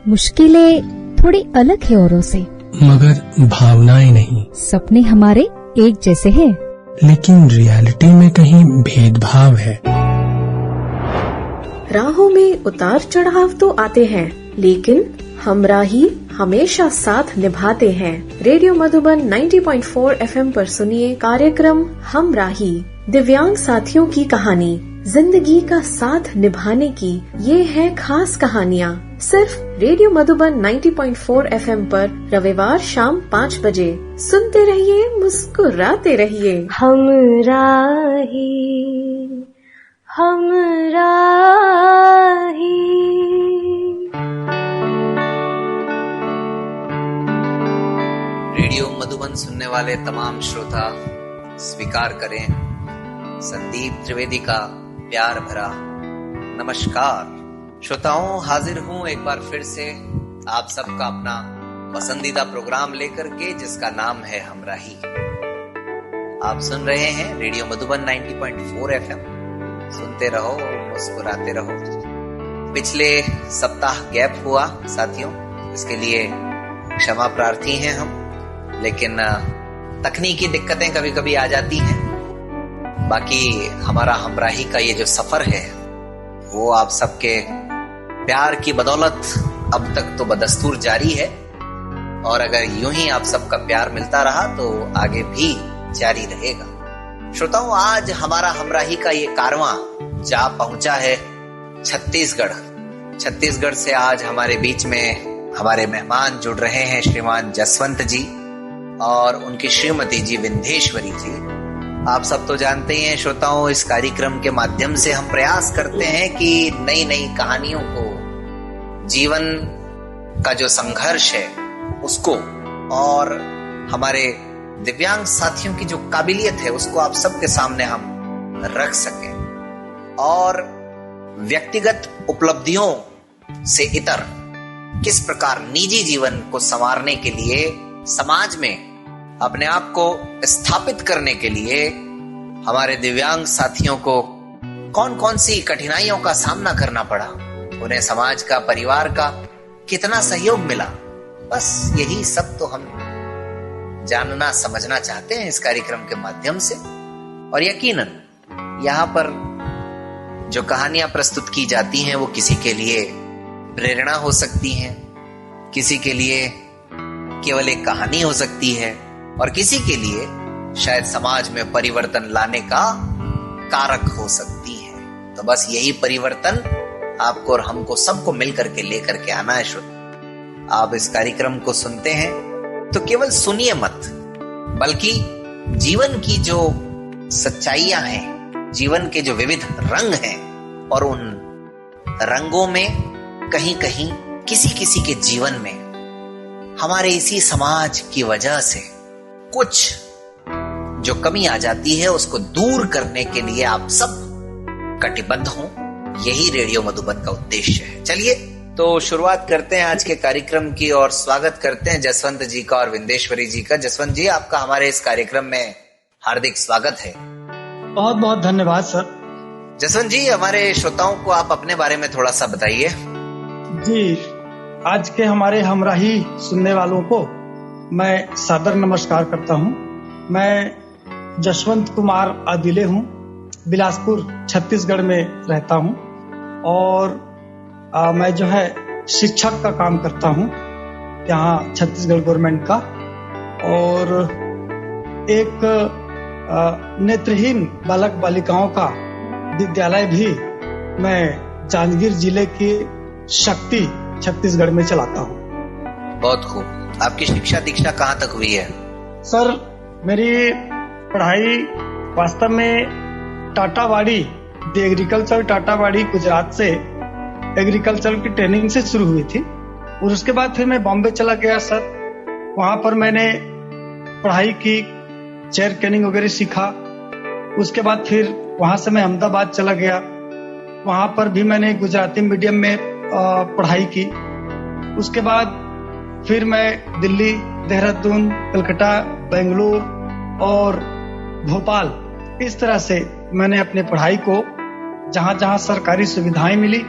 मुश्किलें थोड़ी अलग है औरों से, मगर भावनाएं नहीं। सपने हमारे एक जैसे हैं, लेकिन रियलिटी में कहीं भेदभाव है। राहों में उतार चढ़ाव तो आते हैं, लेकिन हमराही हमेशा साथ निभाते हैं। रेडियो मधुबन 90.4 FM पर सुनिए कार्यक्रम हमराही, दिव्यांग साथियों की कहानी, जिंदगी का साथ निभाने की ये है खास कहानियाँ। सिर्फ रेडियो मधुबन 90.4 FM पर रविवार शाम 5 बजे सुनते रहिए, मुस्कुराते रहिए। हमराही हमराही। रेडियो मधुबन सुनने वाले तमाम श्रोता स्वीकार करें संदीप त्रिवेदी का प्यार भरा नमस्कार। श्रोताओं, हाजिर हूं एक बार फिर से आप सबका अपना पसंदीदा प्रोग्राम लेकर के, जिसका नाम है हमराही। आप सुन रहे हैं रेडियो मधुबन 90.4 FM। सुनते रहो, मुस्कुराते रहो। पिछले सप्ताह गैप हुआ साथियों, इसके लिए क्षमा प्रार्थी हैं हम, लेकिन तकनीकी दिक्कतें कभी कभी आ जाती हैं। बाकी हमारा हमराही का ये जो सफर है वो आप सबके प्यार की बदौलत अब तक तो बदस्तूर जारी है, और अगर यूं ही आप सबका प्यार मिलता रहा तो आगे भी जारी रहेगा। श्रोताओं, आज हमारा हमराही का ये कारवां जा पहुंचा है छत्तीसगढ़। छत्तीसगढ़ से आज हमारे बीच में हमारे मेहमान जुड़ रहे हैं श्रीमान जसवंत जी और उनकी श्रीमती जी विंध्येश्वरी जी। आप सब तो जानते ही हैं श्रोताओं, इस कार्यक्रम के माध्यम से हम प्रयास करते हैं कि नई नई कहानियों को, जीवन का जो संघर्ष है उसको, और हमारे दिव्यांग साथियों की जो काबिलियत है उसको आप सबके सामने हम रख सकें, और व्यक्तिगत उपलब्धियों से इतर किस प्रकार निजी जीवन को संवारने के लिए, समाज में अपने आप को स्थापित करने के लिए हमारे दिव्यांग साथियों को कौन कौन सी कठिनाइयों का सामना करना पड़ा, उन्हें समाज का, परिवार का कितना सहयोग मिला, बस यही सब तो हम जानना समझना चाहते हैं इस कार्यक्रम के माध्यम से। और यकीनन यहाँ पर जो कहानियां प्रस्तुत की जाती हैं वो किसी के लिए प्रेरणा हो सकती हैं, किसी के लिए केवल एक कहानी हो सकती है, और किसी के लिए शायद समाज में परिवर्तन लाने का कारक हो सकती है। तो बस यही परिवर्तन आपको और हमको सबको मिलकर के लेकर के आना है। श्रोता, आप इस कार्यक्रम को सुनते हैं तो केवल सुनिए मत, बल्कि जीवन की जो सच्चाइयां हैं, जीवन के जो विविध रंग हैं, और उन रंगों में कहीं कहीं किसी किसी के जीवन में हमारे इसी समाज की वजह से कुछ जो कमी आ जाती है उसको दूर करने के लिए आप सब कटिबद्ध हों, यही रेडियो मधुबन का उद्देश्य है। चलिए तो शुरुआत करते हैं आज के कार्यक्रम की, और स्वागत करते हैं जसवंत जी का और विंध्येश्वरी जी का। जसवंत जी, आपका हमारे इस कार्यक्रम में हार्दिक स्वागत है। बहुत बहुत धन्यवाद सर। जसवंत जी, हमारे श्रोताओं को आप अपने बारे में थोड़ा सा बताइए। जी, आज के हमारे हमराही सुनने वालों को मैं सादर नमस्कार करता हूं। मैं जसवंत कुमार आदिले हूं, बिलासपुर छत्तीसगढ़ में रहता हूं, और मैं जो है शिक्षक का काम करता हूं यहाँ छत्तीसगढ़ गवर्नमेंट का, और एक नेत्रहीन बालक बालिकाओं का विद्यालय भी मैं जांजगीर जिले की शक्ति छत्तीसगढ़ में चलाता हूँ। बहुत खूब। आपकी शिक्षा दीक्षा कहाँ तक हुई है? सर, मेरी पढ़ाई वास्तव में टाटावाड़ी, एग्रीकल्चर टाटावाड़ी गुजरात से एग्रीकल्चर की ट्रेनिंग से शुरू हुई थी, और उसके बाद फिर मैं बॉम्बे चला गया सर। वहाँ पर मैंने पढ़ाई की, चेयर ट्रेनिंग वगैरह सीखा। उसके बाद फिर वहाँ से मैं अहमदाबाद चला गया, वहाँ पर भी मैंने गुजराती मीडियम में पढ़ाई की। उसके बाद फिर मैं दिल्ली, देहरादून, कलकत्ता, बेंगलुरु और भोपाल, इस तरह से मैंने अपने पढ़ाई को जहाँ जहाँ सरकारी सुविधाएं मिली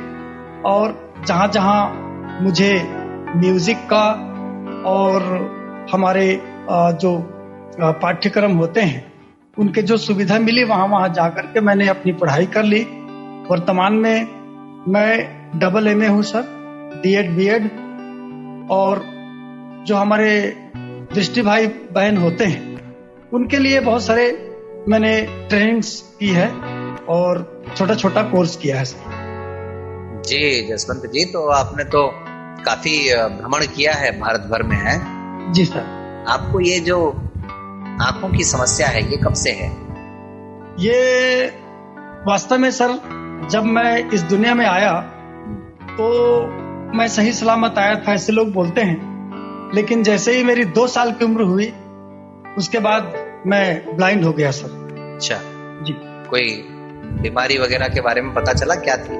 और जहाँ जहाँ मुझे म्यूजिक का और हमारे जो पाठ्यक्रम होते हैं उनके जो सुविधा मिली वहां जाकर के मैंने अपनी पढ़ाई कर ली। वर्तमान में मैं डबल MA हूँ सर, D.Ed B.Ed। और जो हमारे दृष्टि भाई बहन होते हैं उनके लिए बहुत सारे मैंने ट्रेनिंग्स की है और छोटा छोटा कोर्स किया है सर। जी जसवंत जी, तो आपने तो काफी भ्रमण किया है भारत भर में, है? जी सर। आपको ये जो आंखों की समस्या है ये कब से है? ये वास्तव में सर जब मैं इस दुनिया में आया तो मैं सही सलामत आया था ऐसे लोग बोलते हैं, लेकिन जैसे ही मेरी 2 साल की उम्र हुई उसके बाद मैं ब्लाइंड हो गया सर। अच्छा जी। कोई बीमारी वगैरह के बारे में पता चला, क्या थी?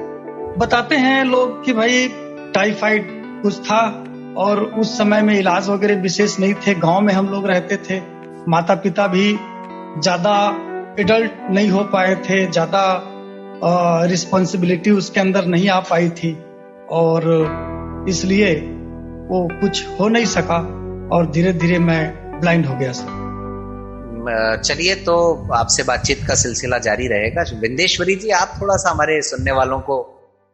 बताते हैं लोग कि भाई टाइफाइड कुछ था और उस समय में इलाज वगैरह विशेष नहीं थे। गांव में हम लोग रहते थे, माता पिता भी ज्यादा एडल्ट नहीं हो पाए थे, ज्यादा रिस्पॉन्सिबिलिटी उसके अंदर नहीं आ पाई थी और इसलिए वो कुछ हो नहीं सका और धीरे धीरे मैं ब्लाइंड हो गया सर। चलिए, तो आपसे बातचीत का सिलसिला जारी रहेगा। विंदेश्वरी जी, आप थोड़ा सा हमारे सुनने वालों को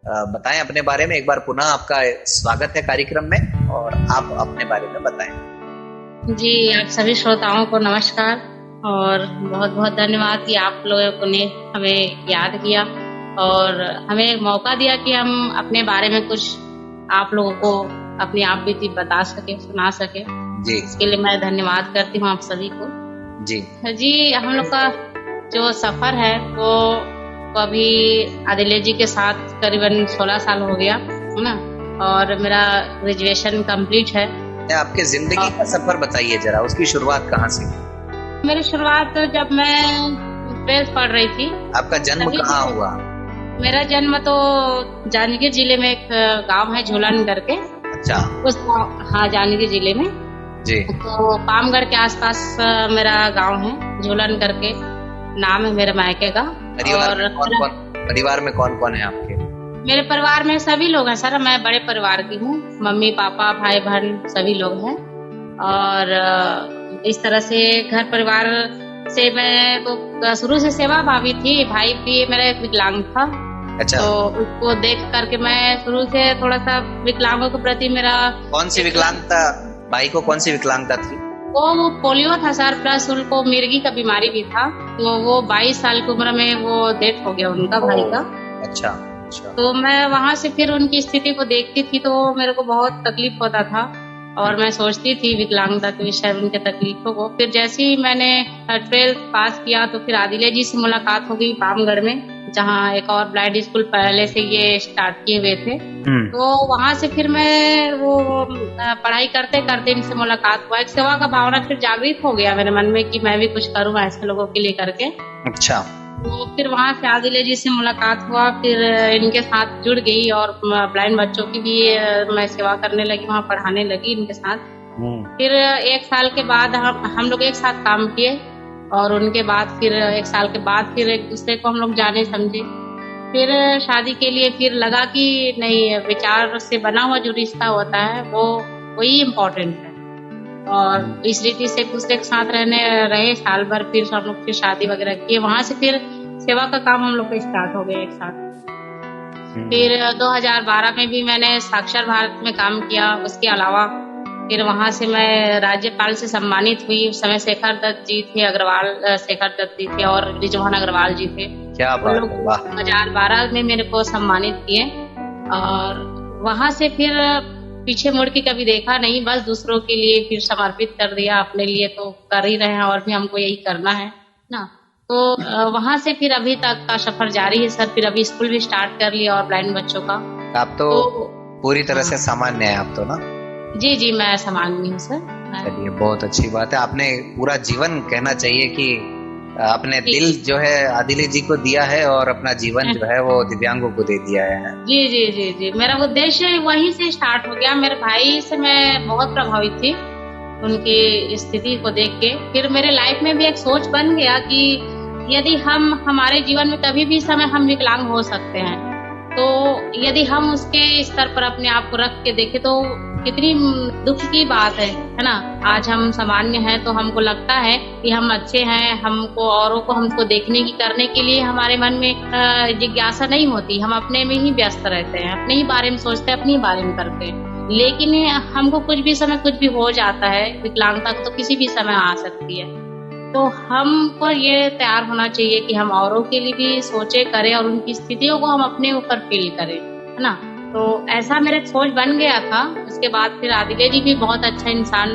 बताएं अपने बारे में। एक बार पुनः आपका स्वागत है कार्यक्रम में और आप अपने बारे में बताएं। जी, आप सभी श्रोताओं को नमस्कार और बहुत बहुत धन्यवाद कि आप लोगों ने हमें याद किया और हमें एक मौका दिया कि हम अपने बारे में कुछ आप लोगों को अपनी आप बीती बता सके, सुना सके। जी, इसके लिए मैं धन्यवाद करती हूँ आप सभी को। जी, हम लोग का जो सफर है वो अभी आदिले जी के साथ करीबन 16 साल हो गया है ना, और मेरा ग्रेजुएशन कंप्लीट है। आपके जिंदगी का सफर बताइए जरा, उसकी शुरुआत कहाँ से? मेरी शुरुआत जब मैं 12th पढ़ रही थी। आपका जन्म कहाँ हुआ? मेरा जन्म तो जांजगीर जिले में एक गांव है झूलन करके। अच्छा। उस हाँ, जांजगीर जिले में जी। तो पामगढ़ के आसपास मेरा गांव है, झूलन करके नाम है मेरे मायके का। परिवार में कौन कौन है आपके? मेरे परिवार में सभी लोग हैं सर, मैं बड़े परिवार की हूँ, मम्मी पापा भाई बहन सभी लोग हैं। और इस तरह से घर परिवार से मैं तो शुरू से सेवा भावी थी। भाई भी मेरा एक विकलांग था। अच्छा। तो उसको देख करके मैं शुरू से थोड़ा सा विकलांगों के प्रति मेरा। कौन सी विकलांगता? भाई को कौन सी विकलांगता थी? वो पोलियो था सर, प्लस उनको मिर्गी का बीमारी भी था। तो वो 22 साल की उम्र में वो डेथ हो गया उनका, भाई का। अच्छा। तो मैं वहाँ से फिर उनकी स्थिति को देखती थी तो मेरे को बहुत तकलीफ होता था और मैं सोचती थी विकलांगता के विषय में, उनके तकलीफों को। फिर जैसे ही मैंने 12th पास किया तो फिर आदिले जी से मुलाकात हो गई पामगढ़ में, जहाँ एक और ब्लाइंड स्कूल पहले से ये स्टार्ट किए हुए थे। तो वहाँ से फिर मैं वो पढ़ाई करते करते इनसे मुलाकात हुआ। एक सेवा का भावना फिर जागृत हो गया मेरे मन में कि मैं भी कुछ करूँ ऐसे लोगों के लिए करके। अच्छा। तो फिर वहाँ से आदिले जी से मुलाकात हुआ, फिर इनके साथ जुड़ गई और ब्लाइंड बच्चों की भी मैं सेवा करने लगी, वहाँ पढ़ाने लगी इनके साथ। फिर 1 साल के बाद हम लोग एक साथ काम किए और उनके बाद फिर 1 साल के बाद फिर एक दूसरे को हम लोग जाने समझे। फिर शादी के लिए फिर लगा कि नहीं, विचार से बना हुआ जो रिश्ता होता है वो वही इम्पोर्टेंट है। और इस रीति से एक दूसरे के साथ रहे साल भर, फिर हम लोग फिर शादी वगैरह किए। वहां से फिर सेवा का काम हम लोग का स्टार्ट हो गया एक साथ। फिर 2012 में भी मैंने साक्षर भारत में काम किया। उसके अलावा फिर वहां से मैं राज्यपाल से सम्मानित हुई। उस समय शेखर दत्त जी थे, शेखर दत्त जी थे और रिजवान अग्रवाल जी थे। क्या बात है, वाह। 2012 में मेरे को सम्मानित किए और वहां से फिर पीछे मुड़ के कभी देखा नहीं, बस दूसरों के लिए फिर समर्पित कर दिया। अपने लिए तो कर ही रहे हैं और भी हमको यही करना है ना। तो वहां से फिर अभी तक का सफर जारी है सर। फिर अभी स्कूल भी स्टार्ट कर लिया और ब्लाइंड बच्चों का। आप तो पूरी तरह से सामान्य है आप तो ना? जी, मैं सामान्य हूँ सर। चलिए, बहुत अच्छी बात है। आपने पूरा जीवन कहना चाहिए कि अपने दिल जो है आदिले जी को दिया है और अपना जीवन जो है वो दिव्यांगों को दे दिया है। जी, मेरा उद्देश्य वहीं से स्टार्ट हो गया। मेरे भाई से मैं बहुत प्रभावित थी उनकी स्थिति को देख के। फिर मेरे लाइफ में भी एक सोच बन गया कि यदि हम हमारे जीवन में कभी भी समय हम विकलांग हो सकते हैं, तो यदि हम उसके स्तर पर अपने आप को रख के देखें तो कितनी दुख की बात है ना। आज हम सामान्य हैं तो हमको लगता है कि हम अच्छे हैं, हमको औरों को हमको देखने की करने के लिए हमारे मन में जिज्ञासा नहीं होती। हम अपने में ही व्यस्त रहते हैं, अपने ही बारे में सोचते हैं, अपने ही बारे में करते हैं। लेकिन हमको कुछ भी समय कुछ भी हो जाता है, विकलांगता तो किसी भी समय आ सकती है। तो हमको ये तैयार होना चाहिए कि हम औरों के लिए भी सोचे करें और उनकी स्थितियों को हम अपने ऊपर फील करें, है ना। तो ऐसा मेरा सोच बन गया था। उसके बाद फिर आदिले जी भी बहुत अच्छा इंसान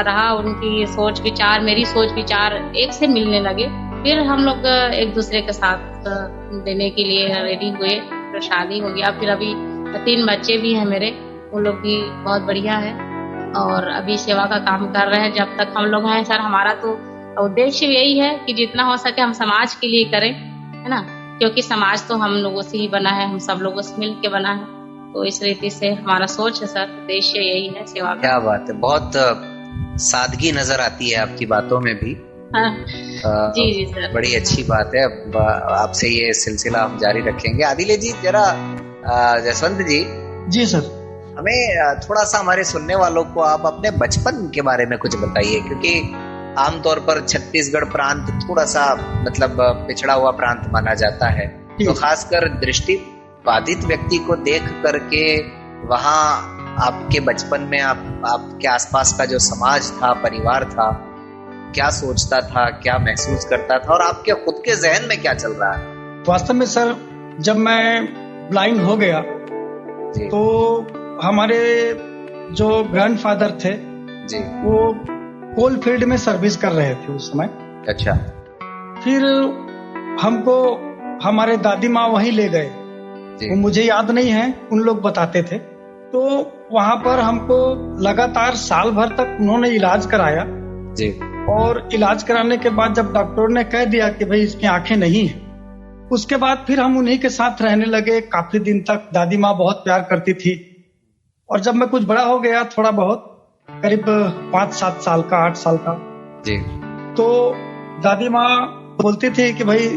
रहा, उनकी सोच विचार मेरी सोच विचार एक से मिलने लगे। फिर हम लोग एक दूसरे के साथ देने के लिए रेडी हुए, तो शादी हो गया। फिर अभी 3 बच्चे भी हैं मेरे, वो लोग भी बहुत बढ़िया है और अभी सेवा का काम कर रहे हैं जब तक हम लोग हैं। सर, हमारा तो उद्देश्य यही है कि जितना हो सके हम समाज के लिए करें, है ना, क्योंकि समाज तो हम लोगों से ही बना है, हम सब लोगों से मिल के बना है। तो इस रीति से हमारा सोच है सर, उद्देश्य यही है सेवा का। क्या बात है, बहुत सादगी नजर आती है आपकी बातों में भी। हाँ, जी सर, बड़ी अच्छी बात है। आपसे ये सिलसिला हम जारी रखेंगे। आदिले जी, जरा जसवंत जी सर, हमें थोड़ा सा हमारे सुनने वालों को आप अपने बचपन के बारे में कुछ बताइए, क्योंकि आमतौर पर छत्तीसगढ़ प्रांत थोड़ा सा मतलब पिछड़ा हुआ प्रांत माना जाता है, तो खासकर दृष्टि बाधित व्यक्ति को देख करके वहाँ आपके बचपन में आपके आसपास का जो समाज था, परिवार था, क्या सोचता था, क्या महसूस करता था और आपके खुद के जहन में क्या चल रहा है? वास्तव में सर, जब मैं ब्लाइंड हो गया तो हमारे जो ग्रैंडफादर थे जी, वो कोल फील्ड में सर्विस कर रहे थे उस समय। अच्छा। फिर हमको हमारे दादी माँ वहीं ले गए, वो मुझे याद नहीं है, उन लोग बताते थे। तो वहां पर हमको लगातार साल भर तक उन्होंने इलाज कराया जी। और इलाज कराने के बाद जब डॉक्टर ने कह दिया कि भाई इसकी आंखें नहीं है, उसके बाद फिर हम उन्हीं के साथ रहने लगे काफी दिन तक। दादी माँ बहुत प्यार करती थी। और जब मैं कुछ बड़ा हो गया, थोड़ा बहुत, करीब 5-7 साल का, 8 साल का जी, तो दादी माँ बोलती थी कि भाई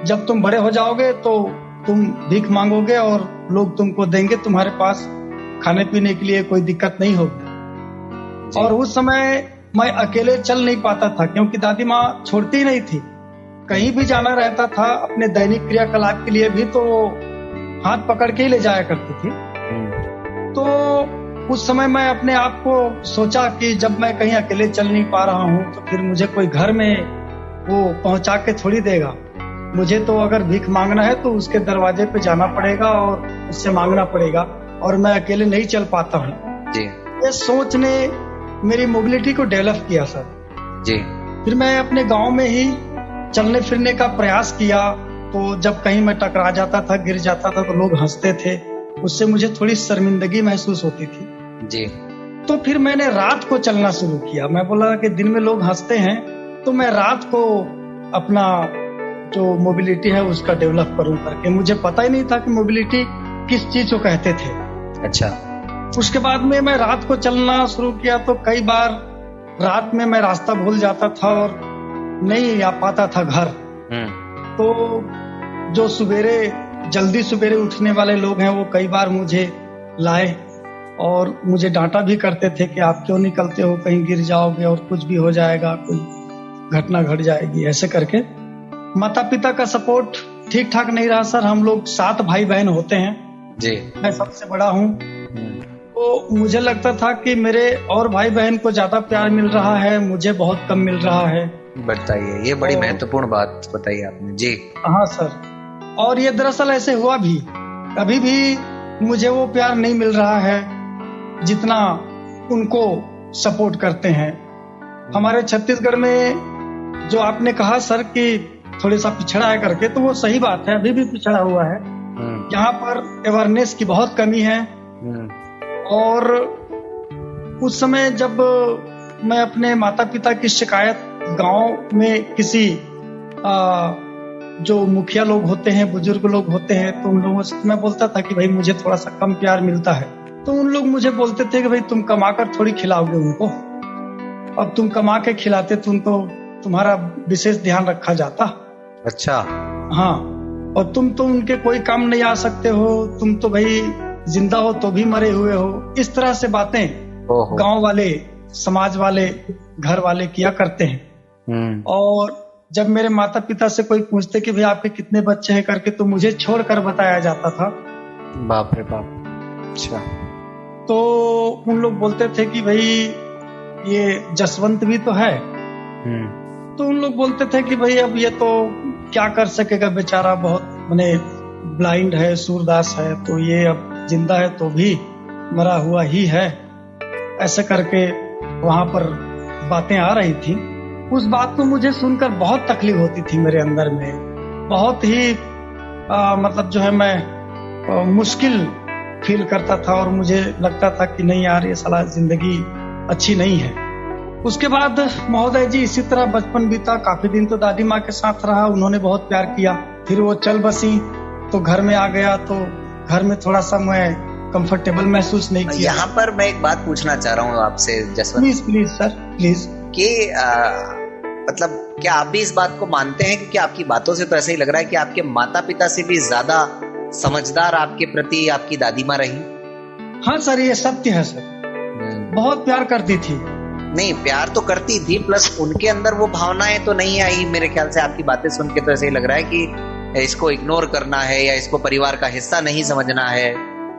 जब तुम बड़े हो जाओगे तो तुम भीख मांगोगे और लोग तुमको देंगे, तुम्हारे पास खाने पीने के लिए कोई दिक्कत नहीं होगी। और उस समय मैं अकेले चल नहीं पाता था, क्योंकि दादी माँ छोड़ती नहीं थी। कहीं भी जाना रहता था अपने दैनिक क्रियाकलाप के लिए भी, तो हाथ पकड़ के ही ले जाया करती थी। तो उस समय मैं अपने आप को सोचा कि जब मैं कहीं अकेले चल नहीं पा रहा हूँ तो फिर मुझे कोई घर में वो पहुंचा के थोड़ी देगा। मुझे तो अगर भीख मांगना है तो उसके दरवाजे पे जाना पड़ेगा और उससे मांगना पड़ेगा, और मैं अकेले नहीं चल पाता हूँ जी। ये सोच ने मेरी मोबिलिटी को डेवलप किया सर जी। फिर मैं अपने गांव में ही चलने फिरने का प्रयास किया। तो जब कहीं मैं टकरा जाता था, गिर जाता था, तो लोग हंसते थे, उससे मुझे थोड़ी शर्मिंदगी महसूस होती थी जी। तो फिर मैंने रात को चलना शुरू किया। मैं बोला कि दिन में लोग हंसते हैं तो मैं रात को अपना जो मोबिलिटी है उसका डेवलप करूं करके। मुझे पता ही नहीं था कि मोबिलिटी किस चीज को कहते थे। अच्छा। उसके बाद में मैं रात को चलना शुरू किया तो कई बार रात में मैं रास्ता भूल जाता था और नहीं आ पाता था घर। तो जो जल्दी सवेरे उठने वाले लोग हैं वो कई बार मुझे लाए और मुझे डांटा भी करते थे कि आप क्यों निकलते हो, कहीं गिर जाओगे और कुछ भी हो जाएगा, कोई घटना घट जाएगी, ऐसे करके। माता पिता का सपोर्ट ठीक ठाक नहीं रहा सर। हम लोग 7 भाई बहन होते हैं जी। मैं सबसे बड़ा हूँ। तो मुझे लगता था कि मेरे और भाई बहन को ज्यादा प्यार मिल रहा है, मुझे बहुत कम मिल रहा है। बताइए, ये बड़ी महत्वपूर्ण बात बताई आपने जी। हाँ सर, और ये दरअसल ऐसे हुआ भी, कभी भी मुझे वो प्यार नहीं मिल रहा है जितना उनको सपोर्ट करते हैं। हमारे छत्तीसगढ़ में जो आपने कहा सर कि थोड़ा सा पिछड़ा है करके, तो वो सही बात है, अभी भी पिछड़ा हुआ है। यहाँ पर अवेयरनेस की बहुत कमी है। और उस समय जब मैं अपने माता पिता की शिकायत गांव में किसी जो मुखिया लोग होते हैं, बुजुर्ग लोग होते हैं, तो उन लोगों से मैं बोलता था कि भाई मुझे थोड़ा सा कम प्यार मिलता है। तो उन लोग मुझे बोलते थे कि भाई तुम कमाकर थोड़ी खिलाओगे उनको, अब तुम कमा के खिलाते तो तुम्हारा विशेष ध्यान रखा जाता। अच्छा। हाँ, और तुम तो उनके कोई काम नहीं आ सकते हो, तुम तो भाई जिंदा हो तो भी मरे हुए हो, इस तरह से बातें गांव वाले, समाज वाले, घर वाले किया करते हैं। और जब मेरे माता पिता से कोई पूछते कि भाई आपके कितने बच्चे हैं करके, तो मुझे छोड़कर बताया जाता था। बाप रे बाप। अच्छा। तो उन लोग बोलते थे कि भाई ये जसवंत भी तो है। तो उन लोग बोलते थे कि भाई अब ये तो क्या कर सकेगा बेचारा, बहुत माने ब्लाइंड है, सूरदास है, तो ये अब जिंदा है तो भी मरा हुआ ही है। ऐसे करके वहां पर बातें आ रही थी। उस बात को मुझे सुनकर बहुत तकलीफ होती थी मेरे अंदर में, बहुत ही मतलब जो है मैं मुश्किल फील करता था और मुझे लगता था कि नहीं यार, ये साला जिंदगी अच्छी नहीं है। उसके बाद महोदय जी इसी तरह बचपन बीता। काफी दिन तो दादी माँ के साथ रहा, उन्होंने बहुत प्यार किया। फिर वो चल बसी तो घर में आ गया, तो घर में थोड़ा सा मैं कंफर्टेबल महसूस नहीं किया। यहाँ पर मैं एक बात पूछना चाह रहा हूँ आपसे Jaswant. Please please sir please. कि मतलब क्या आप भी इस बात को मानते हैं, क्योंकि आपकी बातों से तो ऐसा ही लग रहा है कि आपके माता पिता से भी ज्यादा समझदार आपके प्रति आपकी दादी माँ रही? हाँ सर, ये सत्य है सर। बहुत प्यार करती थी। नहीं, प्यार तो करती थी, प्लस उनके अंदर वो भावनाएं तो नहीं आई मेरे ख्याल से। आपकी बातें सुन के तो ऐसे ही लग रहा है कि इसको इग्नोर करना है या इसको परिवार का हिस्सा नहीं समझना है।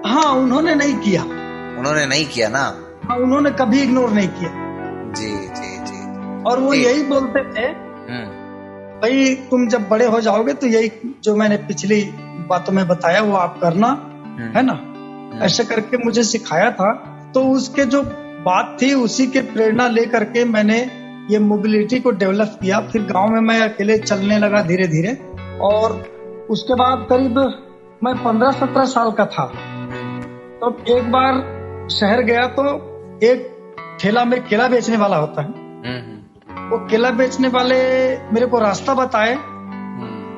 हाँ, उन्होंने नहीं किया। उन्होंने नहीं किया ना? हाँ, उन्होंने कभी इग्नोर नहीं किया। जी जी जी। और वो यही बोलते थे भाई तुम जब बड़े हो जाओगे तो यही जो मैंने पिछली बातों में बताया वो आप करना, है ना। ऐसे करके मुझे सिखाया था। तो उसके जो बात थी उसी के प्रेरणा लेकर के मैंने ये मोबिलिटी को डेवलप किया। फिर गांव में मैं अकेले चलने लगा धीरे धीरे। और उसके बाद करीब मैं 15-17 साल का था, तो एक बार शहर गया तो एक ठेला में केला बेचने वाला होता है। वो केला बेचने वाले मेरे को रास्ता बताए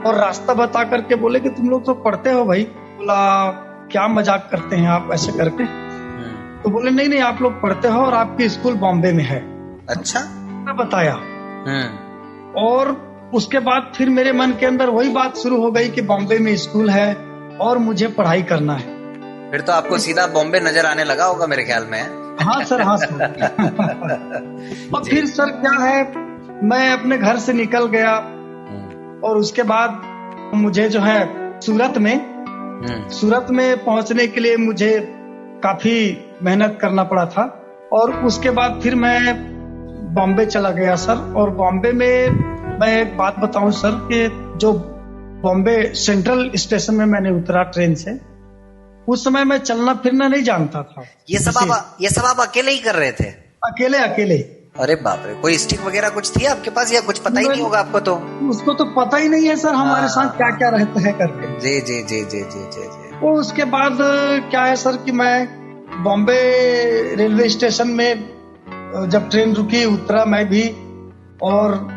और रास्ता बता करके बोले कि तुम लोग तो पढ़ते हो भाई। बोला क्या मजाक करते हैं आप ऐसे करके? तो बोले नहीं नहीं, आप लोग पढ़ते हो और आपकी स्कूल बॉम्बे में है। अच्छा, बताया। और उसके बाद फिर मेरे मन के अंदर वही बात शुरू हो गई कि बॉम्बे में स्कूल है और मुझे पढ़ाई करना है। फिर तो आपको सीधा बॉम्बे नजर आने लगा होगा मेरे ख्याल में। हाँ सर, हाँ सर। और फिर सर क्या है, मैं अपने घर से निकल गया और उसके बाद मुझे जो है सूरत में पहुंचने के लिए मुझे काफी मेहनत करना पड़ा था। और उसके बाद फिर मैं बॉम्बे चला गया सर। और बॉम्बे में मैं एक बात बताऊं सर कि जो बॉम्बे सेंट्रल स्टेशन में मैंने उतरा ट्रेन से, उस समय मैं चलना फिरना नहीं जानता था। ये सब आप अकेले ही कर रहे थे? अकेले। अरे बाप रे, कोई स्टिक वगैरह कुछ थी आपके पास या कुछ पता ही नहीं होगा आपको? तो उसको तो पता ही नहीं है सर हमारे साथ क्या क्या रहता है करके। जी जी जी जी जी जी जी। वो उसके बाद क्या है सर कि मैं बॉम्बे रेलवे स्टेशन में जब ट्रेन रुकी उतरा मैं भी, और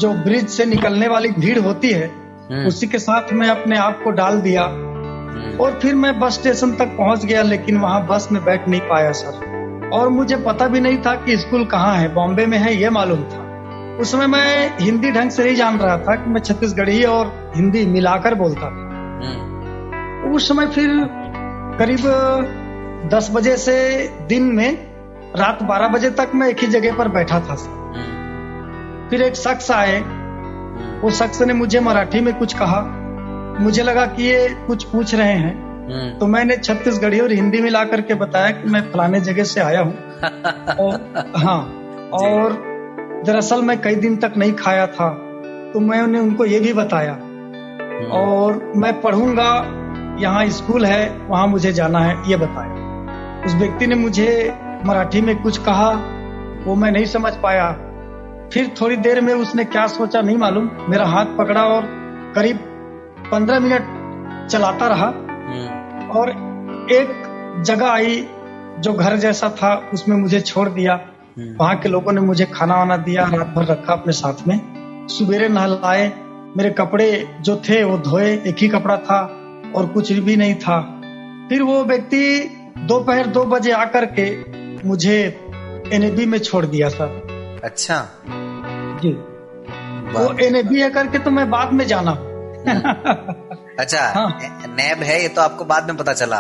जो ब्रिज से निकलने वाली भीड़ होती है उसी के साथ मैं अपने आप को डाल दिया। और फिर मैं बस स्टेशन तक पहुंच गया, लेकिन वहां बस में बैठ नहीं पाया सर। और मुझे पता भी नहीं था कि स्कूल कहाँ है, बॉम्बे में है ये मालूम था। उस समय मैं हिंदी ढंग से नहीं जान रहा था कि मैं छत्तीसगढ़ी और हिंदी मिलाकर बोलता था। उस समय फिर करीब 10 बजे से दिन में रात 12 बजे तक मैं एक ही जगह पर बैठा था। फिर एक शख्स आए, वो शख्स ने मुझे मराठी में कुछ कहा। मुझे लगा कि ये कुछ पूछ रहे हैं, तो मैंने छत्तीसगढ़ी और हिंदी मिला करके बताया कि मैं फलाने जगह से आया हूँ। और दरअसल मैं कई दिन तक नहीं खाया था, तो मैंने उनको ये भी बताया। और मैं पढ़ूंगा, यहाँ स्कूल है, वहां मुझे जाना है, ये बताया। उस व्यक्ति ने मुझे मराठी में कुछ कहा, वो मैं नहीं समझ पाया। फिर थोड़ी देर में उसने क्या सोचा नहीं मालूम, मेरा हाथ पकड़ा और करीब 15 मिनट चलाता रहा। और एक जगह आई जो घर जैसा था, उसमें मुझे छोड़ दिया। वहां के लोगों ने मुझे खाना वाना दिया, रात भर रखा अपने साथ में। सुबेरे नहलाए, मेरे कपड़े जो थे वो धोए, एक ही कपड़ा था और कुछ भी नहीं था। फिर वो व्यक्ति दोपहर 2 बजे आकर के मुझे NAB में छोड़ दिया सर। अच्छा जी, वो NAB है करके तो मैं बाद में जाना। अच्छा, हाँ। नैब है ये तो आपको बाद में पता चला?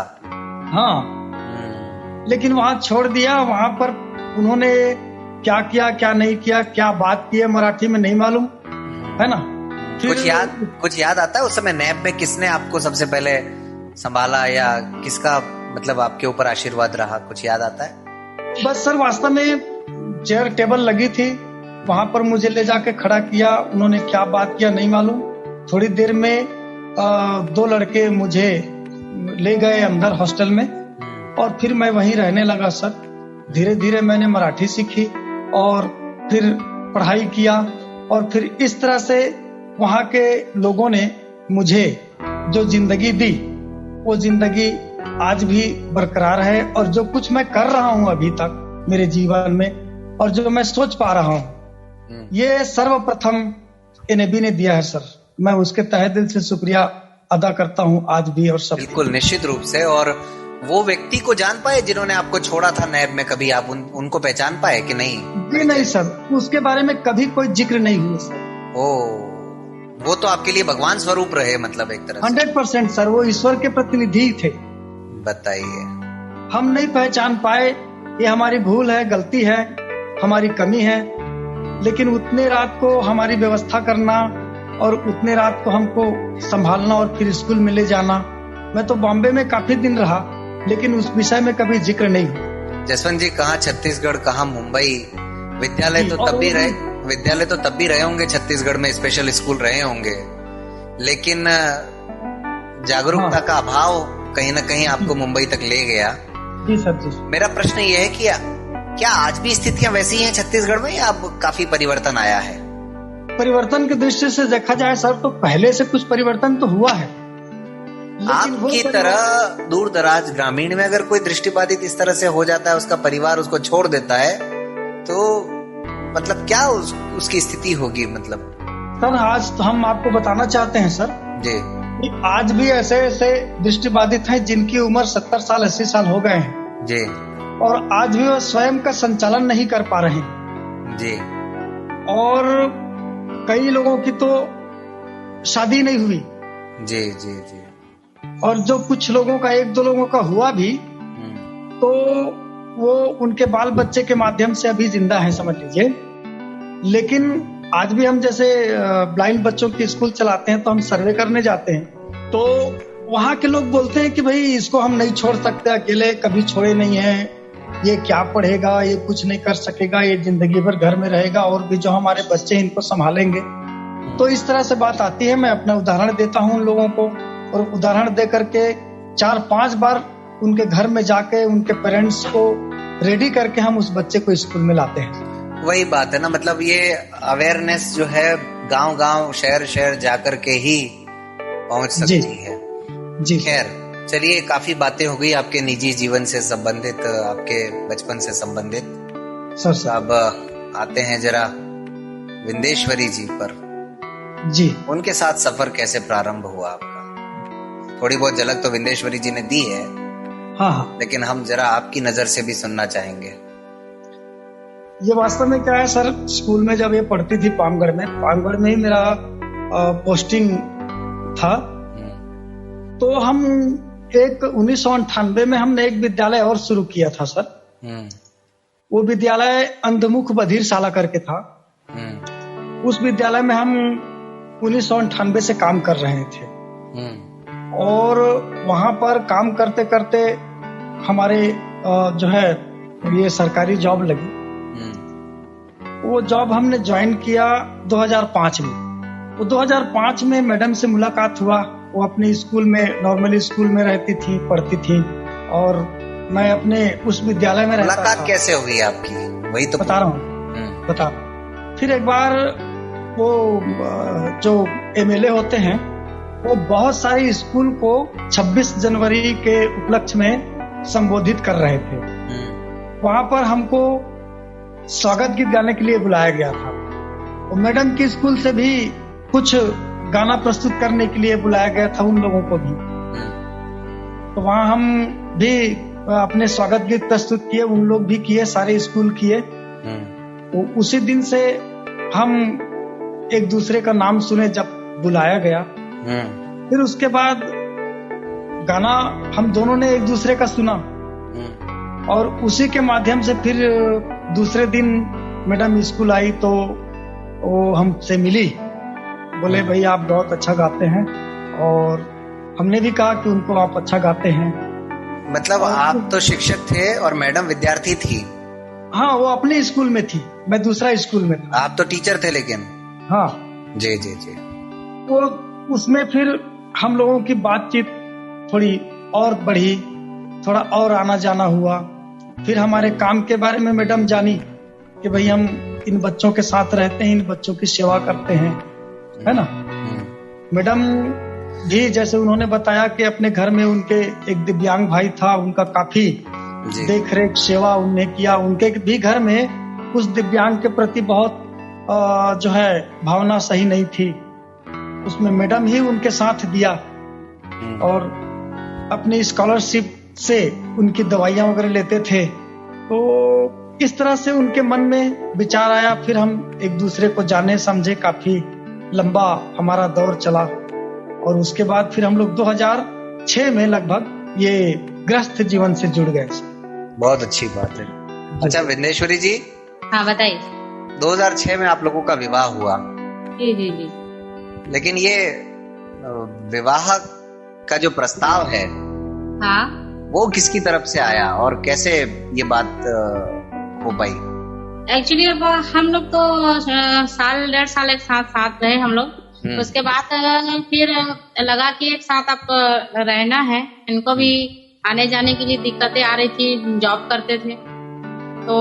हाँ, लेकिन वहाँ छोड़ दिया। वहाँ पर उन्होंने क्या किया, क्या नहीं किया, क्या बात की है मराठी में नहीं मालूम, है ना। कुछ याद आता है उस समय नैब में किसने आपको सबसे पहले संभाला, या किसका मतलब आपके ऊपर आशीर्वाद रहा, कुछ याद आता है? बस सर, वास्तव में चेयर टेबल लगी थी, वहां पर मुझे ले जाके खड़ा किया। उन्होंने क्या बात किया नहीं मालूम। थोड़ी देर में 2 लड़के मुझे ले गए अंदर हॉस्टल में, और फिर मैं वहीं रहने लगा सर। धीरे धीरे मैंने मराठी सीखी और फिर पढ़ाई किया, और फिर इस तरह से वहाँ के लोगों ने मुझे जो जिंदगी दी वो जिंदगी आज भी बरकरार है। और जो कुछ मैं कर रहा हूँ अभी तक मेरे जीवन में, और जो मैं सोच पा रहा हूँ, ये सर्वप्रथम एनएबी ने दिया है सर। मैं उसके तहे दिल से शुक्रिया अदा करता हूँ आज भी और सब। बिल्कुल निश्चित रूप से। और वो व्यक्ति को जान पाए जिन्होंने आपको छोड़ा था नैब में, कभी आप उनको पहचान पाए कि नहीं? जी नहीं सर, उसके बारे में कभी कोई जिक्र नहीं हुआ सर। वो तो आपके लिए भगवान स्वरूप रहे, मतलब एक तरह से। 100% सर, वो ईश्वर के प्रतिनिधि थे। बताइए। हम नहीं पहचान पाए, ये हमारी भूल है, गलती है, हमारी कमी है। लेकिन उतने रात को हमारी व्यवस्था करना और उतने रात को हमको संभालना और फिर स्कूल में ले जाना। मैं तो बॉम्बे में काफी दिन रहा, लेकिन उस विषय में कभी जिक्र नहीं हुआ। जसवंत जी, कहाँ छत्तीसगढ़, कहाँ मुंबई, विद्यालय तो तब भी रहे होंगे छत्तीसगढ़ में, स्पेशल स्कूल रहे होंगे, लेकिन जागरूकता का अभाव कहीं ना कहीं आपको मुंबई तक ले गया। जी सर जी। मेरा प्रश्न ये है कि क्या आज भी स्थितियां वैसी हैं छत्तीसगढ़ में, या अब काफी परिवर्तन आया है? परिवर्तन की दृष्टि से देखा जाए सर, तो पहले से कुछ परिवर्तन तो हुआ है। आपकी तरह दूर दराज ग्रामीण में अगर कोई दृष्टिबाधित इस तरह से हो जाता है, उसका परिवार उसको छोड़ देता है, तो मतलब क्या उसकी स्थिति होगी? मतलब सर, आज तो हम आपको बताना चाहते हैं सर जी, आज भी ऐसे ऐसे दृष्टिबाधित हैं जिनकी उम्र 70 साल 80 साल हो गए हैं जी, और आज भी वो स्वयं का संचालन नहीं कर पा रहे हैं जी। और कई लोगों की तो शादी नहीं हुई जी जी जी। और जो कुछ लोगों का, 1-2 लोगों का हुआ भी, तो वो उनके बाल बच्चे के माध्यम से अभी जिंदा है, समझ लीजिए। लेकिन आज भी हम जैसे ब्लाइंड बच्चों की स्कूल चलाते हैं, तो हम सर्वे करने जाते हैं, तो वहाँ के लोग बोलते हैं कि भाई इसको हम नहीं छोड़ सकते अकेले, कभी छोड़े नहीं है, ये क्या पढ़ेगा, ये कुछ नहीं कर सकेगा, ये जिंदगी भर घर में रहेगा, और भी जो हमारे बच्चे इनको संभालेंगे। तो इस तरह से बात आती है। मैं अपना उदाहरण देता हूँ उन लोगों को, और उदाहरण दे करके 4-5 बार उनके घर में जाके उनके पेरेंट्स को रेडी करके हम उस बच्चे को स्कूल में लाते हैं। वही बात है ना, मतलब ये अवेयरनेस जो है गांव-गांव, शहर-शहर जाकर के ही पहुंच सकती है जी। खैर, चलिए, काफी बातें हो गई आपके निजी जीवन से संबंधित, आपके बचपन से संबंधित। सर अब आते हैं जरा विंदेश्वरी जी पर। जी, उनके साथ सफर कैसे प्रारंभ हुआ आपका? थोड़ी बहुत झलक तो विंदेश्वरी जी ने दी है, हाँ, लेकिन हम जरा आपकी नजर से भी सुनना चाहेंगे। ये वास्तव में क्या है सर, स्कूल में जब ये पढ़ती थी पामगढ़ में ही मेरा पोस्टिंग था। तो हम 1998 में हमने एक विद्यालय और शुरू किया था सर। वो विद्यालय अंधमुख बधिरशाला करके था। उस विद्यालय में हम 1998 से काम कर रहे थे, और वहां पर काम करते करते हमारे जो है ये सरकारी जॉब लगी। वो जॉब हमने ज्वाइन किया 2005 में। वो 2005 में मैडम से मुलाकात हुआ। वो अपने स्कूल में, नॉर्मली स्कूल में रहती थी, पढ़ती थी, और मैं अपने उस विद्यालय में रहता था। मुलाकात कैसे हुई आपकी? वही तो बता रहा हूँ। फिर एक बार वो जो एमएलए होते हैं, वो बहुत सारे स्कूल को 26 जनवरी के उपलक्ष्य में संबोधित कर रहे थे। वहां पर हमको स्वागत गीत गाने के लिए बुलाया गया था। और मैडम की स्कूल से भी कुछ गाना प्रस्तुत करने के लिए बुलाया गया था उन लोगों को भी। तो वहां हम भी अपने स्वागत गीत प्रस्तुत किए, उन लोग भी किए, सारे स्कूल किए। तो उसी दिन से हम एक दूसरे का नाम सुने जब बुलाया गया। फिर उसके बाद गाना हम दोनों ने एक दूसरे का सुना और उसी के माध्यम से फिर दूसरे दिन मैडम स्कूल आई तो वो हमसे मिली, बोले भाई आप बहुत अच्छा गाते हैं, और हमने भी कहा कि उनको आप अच्छा गाते हैं। मतलब आप तो शिक्षक थे और मैडम विद्यार्थी थी? हाँ, वो अपने स्कूल में थी, मैं दूसरा स्कूल में था। आप तो टीचर थे लेकिन? हाँ जी जी जी। तो उसमें फिर हम लोगों की बातचीत थोड़ी और बढ़ी, थोड़ा और आना जाना हुआ। फिर हमारे काम के बारे में मैडम जानी कि भाई हम इन बच्चों के साथ रहते हैं, इन बच्चों की सेवा करते हैं, है ना। मैडम भी जैसे उन्होंने बताया कि अपने घर में उनके एक दिव्यांग भाई था, उनका काफी देख रेख सेवा उन्हें किया। उनके भी घर में उस दिव्यांग के प्रति बहुत जो है भावना सही नहीं थी, उसमें मैडम ही उनके साथ दिया और अपनी स्कॉलरशिप से उनकी दवाइयां वगैरह लेते थे। तो इस तरह से उनके मन में विचार आया, फिर हम एक दूसरे को जाने समझे, काफी लंबा हमारा दौर चला और उसके बाद फिर हम लोग 2006 में लगभग ये गृहस्थ जीवन से जुड़ गए। बहुत अच्छी बात है। अच्छा विंदेश्वरी जी, हाँ बताइए। 2006 में आप लोगों का विवाह हुआ? जी जी जी। लेकिन ये विवाह का जो प्रस्ताव है, हाँ, वो किसकी तरफ से आया और कैसे ये बात हो पाई? एक्चुअली अब हम लोग तो साल 1.5 साल एक साथ रहे हम लोग। उसके बाद फिर लगा कि एक साथ अब रहना है। इनको भी आने जाने के लिए दिक्कतें आ रही थी, जॉब करते थे, तो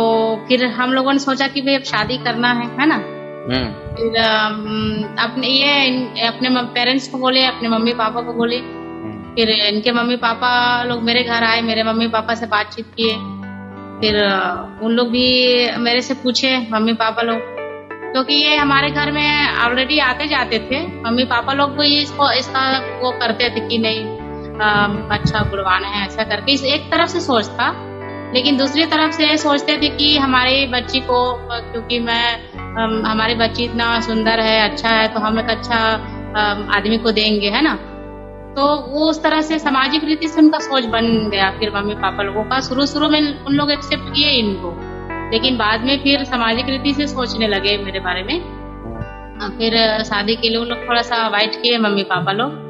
फिर हम लोगों ने सोचा कि भाई अब शादी करना है ना। फिर अपने पेरेंट्स को बोले, अपने मम्मी पापा को बोले। फिर इनके मम्मी पापा लोग मेरे घर आए, मेरे मम्मी पापा से बातचीत किए। फिर उन लोग भी मेरे से पूछे, मम्मी पापा लोग, क्योंकि ये हमारे घर में ऑलरेडी आते जाते थे। मम्मी पापा लोग भी इसका वो करते थे कि नहीं अच्छा गुणवान है, ऐसा करके इस एक तरफ से सोच था। लेकिन दूसरी तरफ से ये सोचते थे कि हमारी बच्ची को, क्योंकि हमारी बच्ची इतना सुंदर है, अच्छा है, तो हम एक अच्छा आदमी को देंगे, है ना। तो वो उस तरह से सामाजिक रीति से उनका सोच बन गया। फिर मम्मी पापा लोगों का शुरू में उन लोग एक्सेप्ट किए इनको, लेकिन बाद में फिर सामाजिक रीति से सोचने लगे मेरे बारे में। फिर शादी के लिए उन लोग थोड़ा सा अवॉइड किए मम्मी पापा लोग।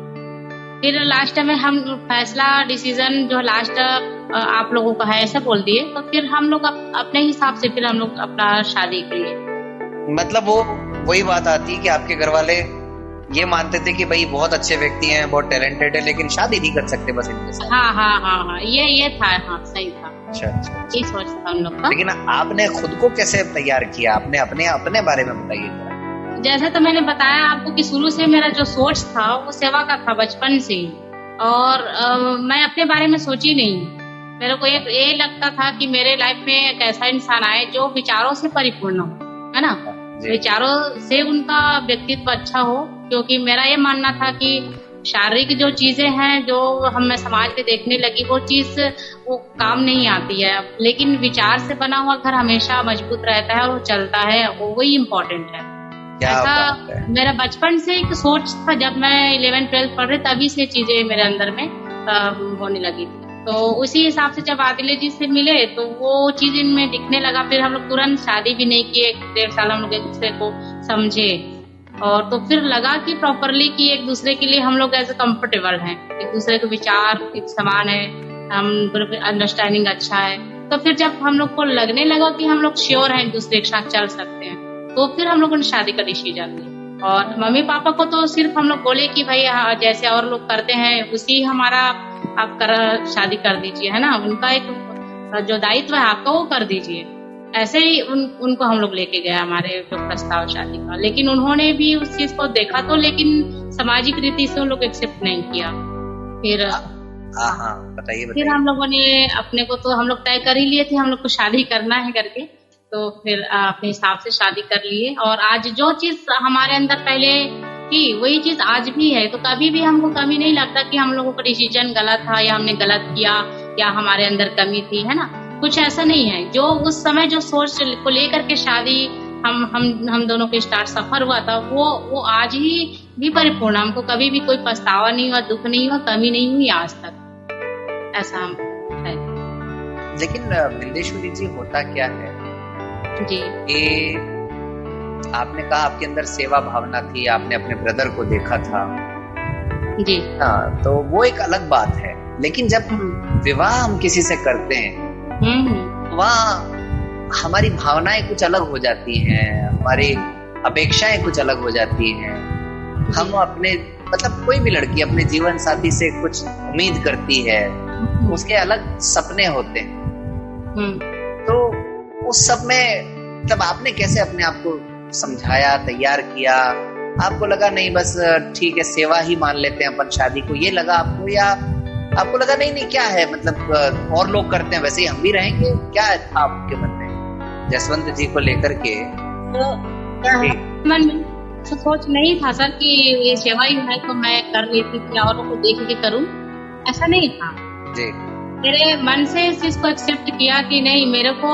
फिर लास्ट में हम फैसला डिसीजन जो लास्ट आप लोगों का है ऐसा बोल दिए। तो फिर हम लोग अपने हिसाब से फिर हम लोग अपना शादी किए। मतलब वो वही बात आती है कि आपके घर वाले ये मानते थे कि भाई बहुत अच्छे व्यक्ति हैं, बहुत टैलेंटेड है, लेकिन शादी नहीं कर सकते बस इनके साथ। हाँ, ये था। हाँ, सही था। अच्छा, ये सोच था हम लोग का। लेकिन आपने खुद को कैसे तैयार किया? आपने अपने बारे में बताइए। जैसे तो मैंने बताया आपको कि शुरू से मेरा जो सोच था वो सेवा का था, बचपन से ही। और मैं अपने बारे में सोची नहीं। मेरे को ये लगता था कि मेरे लाइफ में एक ऐसा इंसान आए जो विचारों से परिपूर्ण हो, है ना। विचारों से उनका व्यक्तित्व अच्छा हो, क्योंकि मेरा ये मानना था कि शारीरिक जो चीजें हैं जो हमें समाज में देखने लगी वो चीज वो काम नहीं आती है, लेकिन विचार से बना हुआ घर हमेशा मजबूत रहता है और वो चलता है, वही इम्पोर्टेंट है। ऐसा मेरा बचपन से एक सोच था। जब मैं 11th-12th पढ़ रही तभी से चीजें मेरे अंदर में होने लगी थी। तो उसी हिसाब से जब आदिले जी से मिले तो वो चीज इनमें दिखने लगा। फिर हम लोग तुरंत शादी भी नहीं किए, 1.5 साल हम लोग एक दूसरे को समझे। और तो फिर लगा कि प्रॉपरली कि एक दूसरे के लिए हम लोग ऐसे कंफर्टेबल हैं, एक दूसरे के विचार एक समान है, हम अंडरस्टैंडिंग अच्छा है। तो फिर जब हम लोग को लगने लगा कि हम लोग श्योर हैं एक दूसरे के साथ चल सकते हैं, तो फिर हम लोगों ने शादी का डिसीजन लिया। और मम्मी पापा को तो सिर्फ हम लोग बोले कि भाई जैसे और लोग करते हैं उसी हमारा आप शादी कर दीजिए, है ना। उनका एक जो दायित्व है आपका वो कर दीजिए। ऐसे ही उनको हम लोग लेके गए हमारे जो प्रस्ताव शादी का। लेकिन उन्होंने भी उस चीज को देखा तो, लेकिन सामाजिक रीति से उन लोग एक्सेप्ट नहीं किया। फिर बताइए। फिर हम लोगों ने अपने को तो हम लोग तय कर ही लिए थे हम लोग को शादी करना है करके, तो फिर अपने हिसाब से शादी कर लिए। और आज जो चीज हमारे अंदर पहले थी वही चीज आज भी है। तो कभी भी हमको कभी नहीं लगता कि हम लोगों का डिसीजन गलत था या हमने गलत किया या हमारे अंदर कमी थी, है ना। कुछ ऐसा नहीं है। जो उस समय जो सोच को लेकर के शादी हम दोनों के स्टार्ट सफर हुआ था वो आज ही भी परिपूर्ण। हमको कभी भी कोई पछतावा नहीं हुआ, दुख नहीं हुआ, कमी नहीं हुई आज तक। ऐसा है। लेकिन बिंदेश्वरी जी, होता क्या है जी कि आपने कहा आपके अंदर सेवा भावना थी, आपने अपने ब्रदर को देखा था, जी हाँ, तो वो एक अलग बात है। लेकिन जब विवाह हम किसी से करते हैं, वहाँ हमारी भावनाएं कुछ अलग हो जाती हैं, हमारी अपेक्षाएं कुछ अलग हो जाती हैं। हम अपने मतलब कोई भी लड़की अपने जीवन साथी से कुछ उम्मीद करती है, उसके अलग सपने होते हैं। तो उस सब में तब आपने कैसे अपने आप को समझाया, तैयार किया? आपको लगा नहीं बस ठीक है सेवा ही मान लेते हैं अपन शादी को, ये लगा आपको, या आपको लगा नहीं क्या है मतलब और लोग करते हैं वैसे ही हम भी रहेंगे? क्या था आपके मन में जसवंत जी को लेकर के? मन में सोच नहीं था सर कि ये सेवा ही है तो मैं कर लेती थी और को देख के करूं, ऐसा नहीं था जी। मेरे मन से इस चीज को एक्सेप्ट किया कि नहीं, मेरे को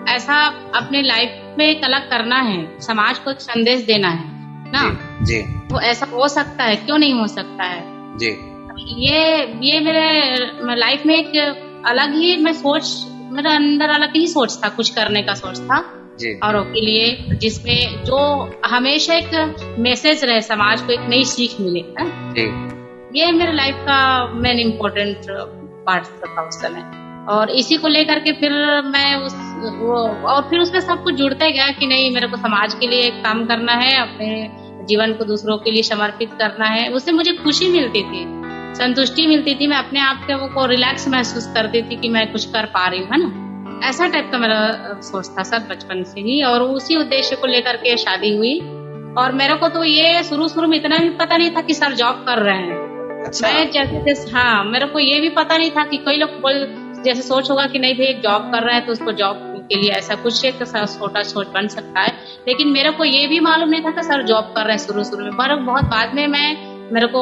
ऐसा अपने लाइफ में एक अलग करना है, समाज को एक संदेश देना है ना जी। तो ऐसा हो सकता है, क्यों नहीं हो सकता है जी। ये मेरे लाइफ में एक अलग ही मैं सोच, मेरे अंदर अलग ही सोच था, कुछ करने का सोच था औरों के लिए, जिसमें जो हमेशा एक मैसेज रहे, समाज को एक नई सीख मिले जी। ये मेरे लाइफ का मेन इम्पोर्टेंट पार्ट था उस समय, और इसी को लेकर के फिर मैं और फिर उसमें सब कुछ जुड़ते गया कि नहीं मेरे को समाज के लिए एक काम करना है, अपने जीवन को दूसरों के लिए समर्पित करना है। उससे मुझे खुशी मिलती थी, संतुष्टि मिलती थी, मैं अपने आप को रिलैक्स महसूस करती थी कि मैं कुछ कर पा रही हूँ, है ना। ऐसा टाइप का मेरा सोच था सर बचपन से ही, और उसी उद्देश्य को लेकर के शादी हुई। और मेरे को तो ये शुरू में इतना भी पता नहीं था कि सर जॉब कर रहे हैं। अच्छा। मैं जैसे हाँ, मेरे को ये भी पता नहीं था कि कई लोग जैसे सोच होगा कि नहीं भाई एक जॉब कर रहा है तो उसको जॉब के लिए ऐसा कुछ एक छोटा सोच बन सकता है, लेकिन मेरे को ये भी मालूम नहीं था कि सर जॉब कर रहे हैं शुरू में। पर बहुत बाद में मेरे को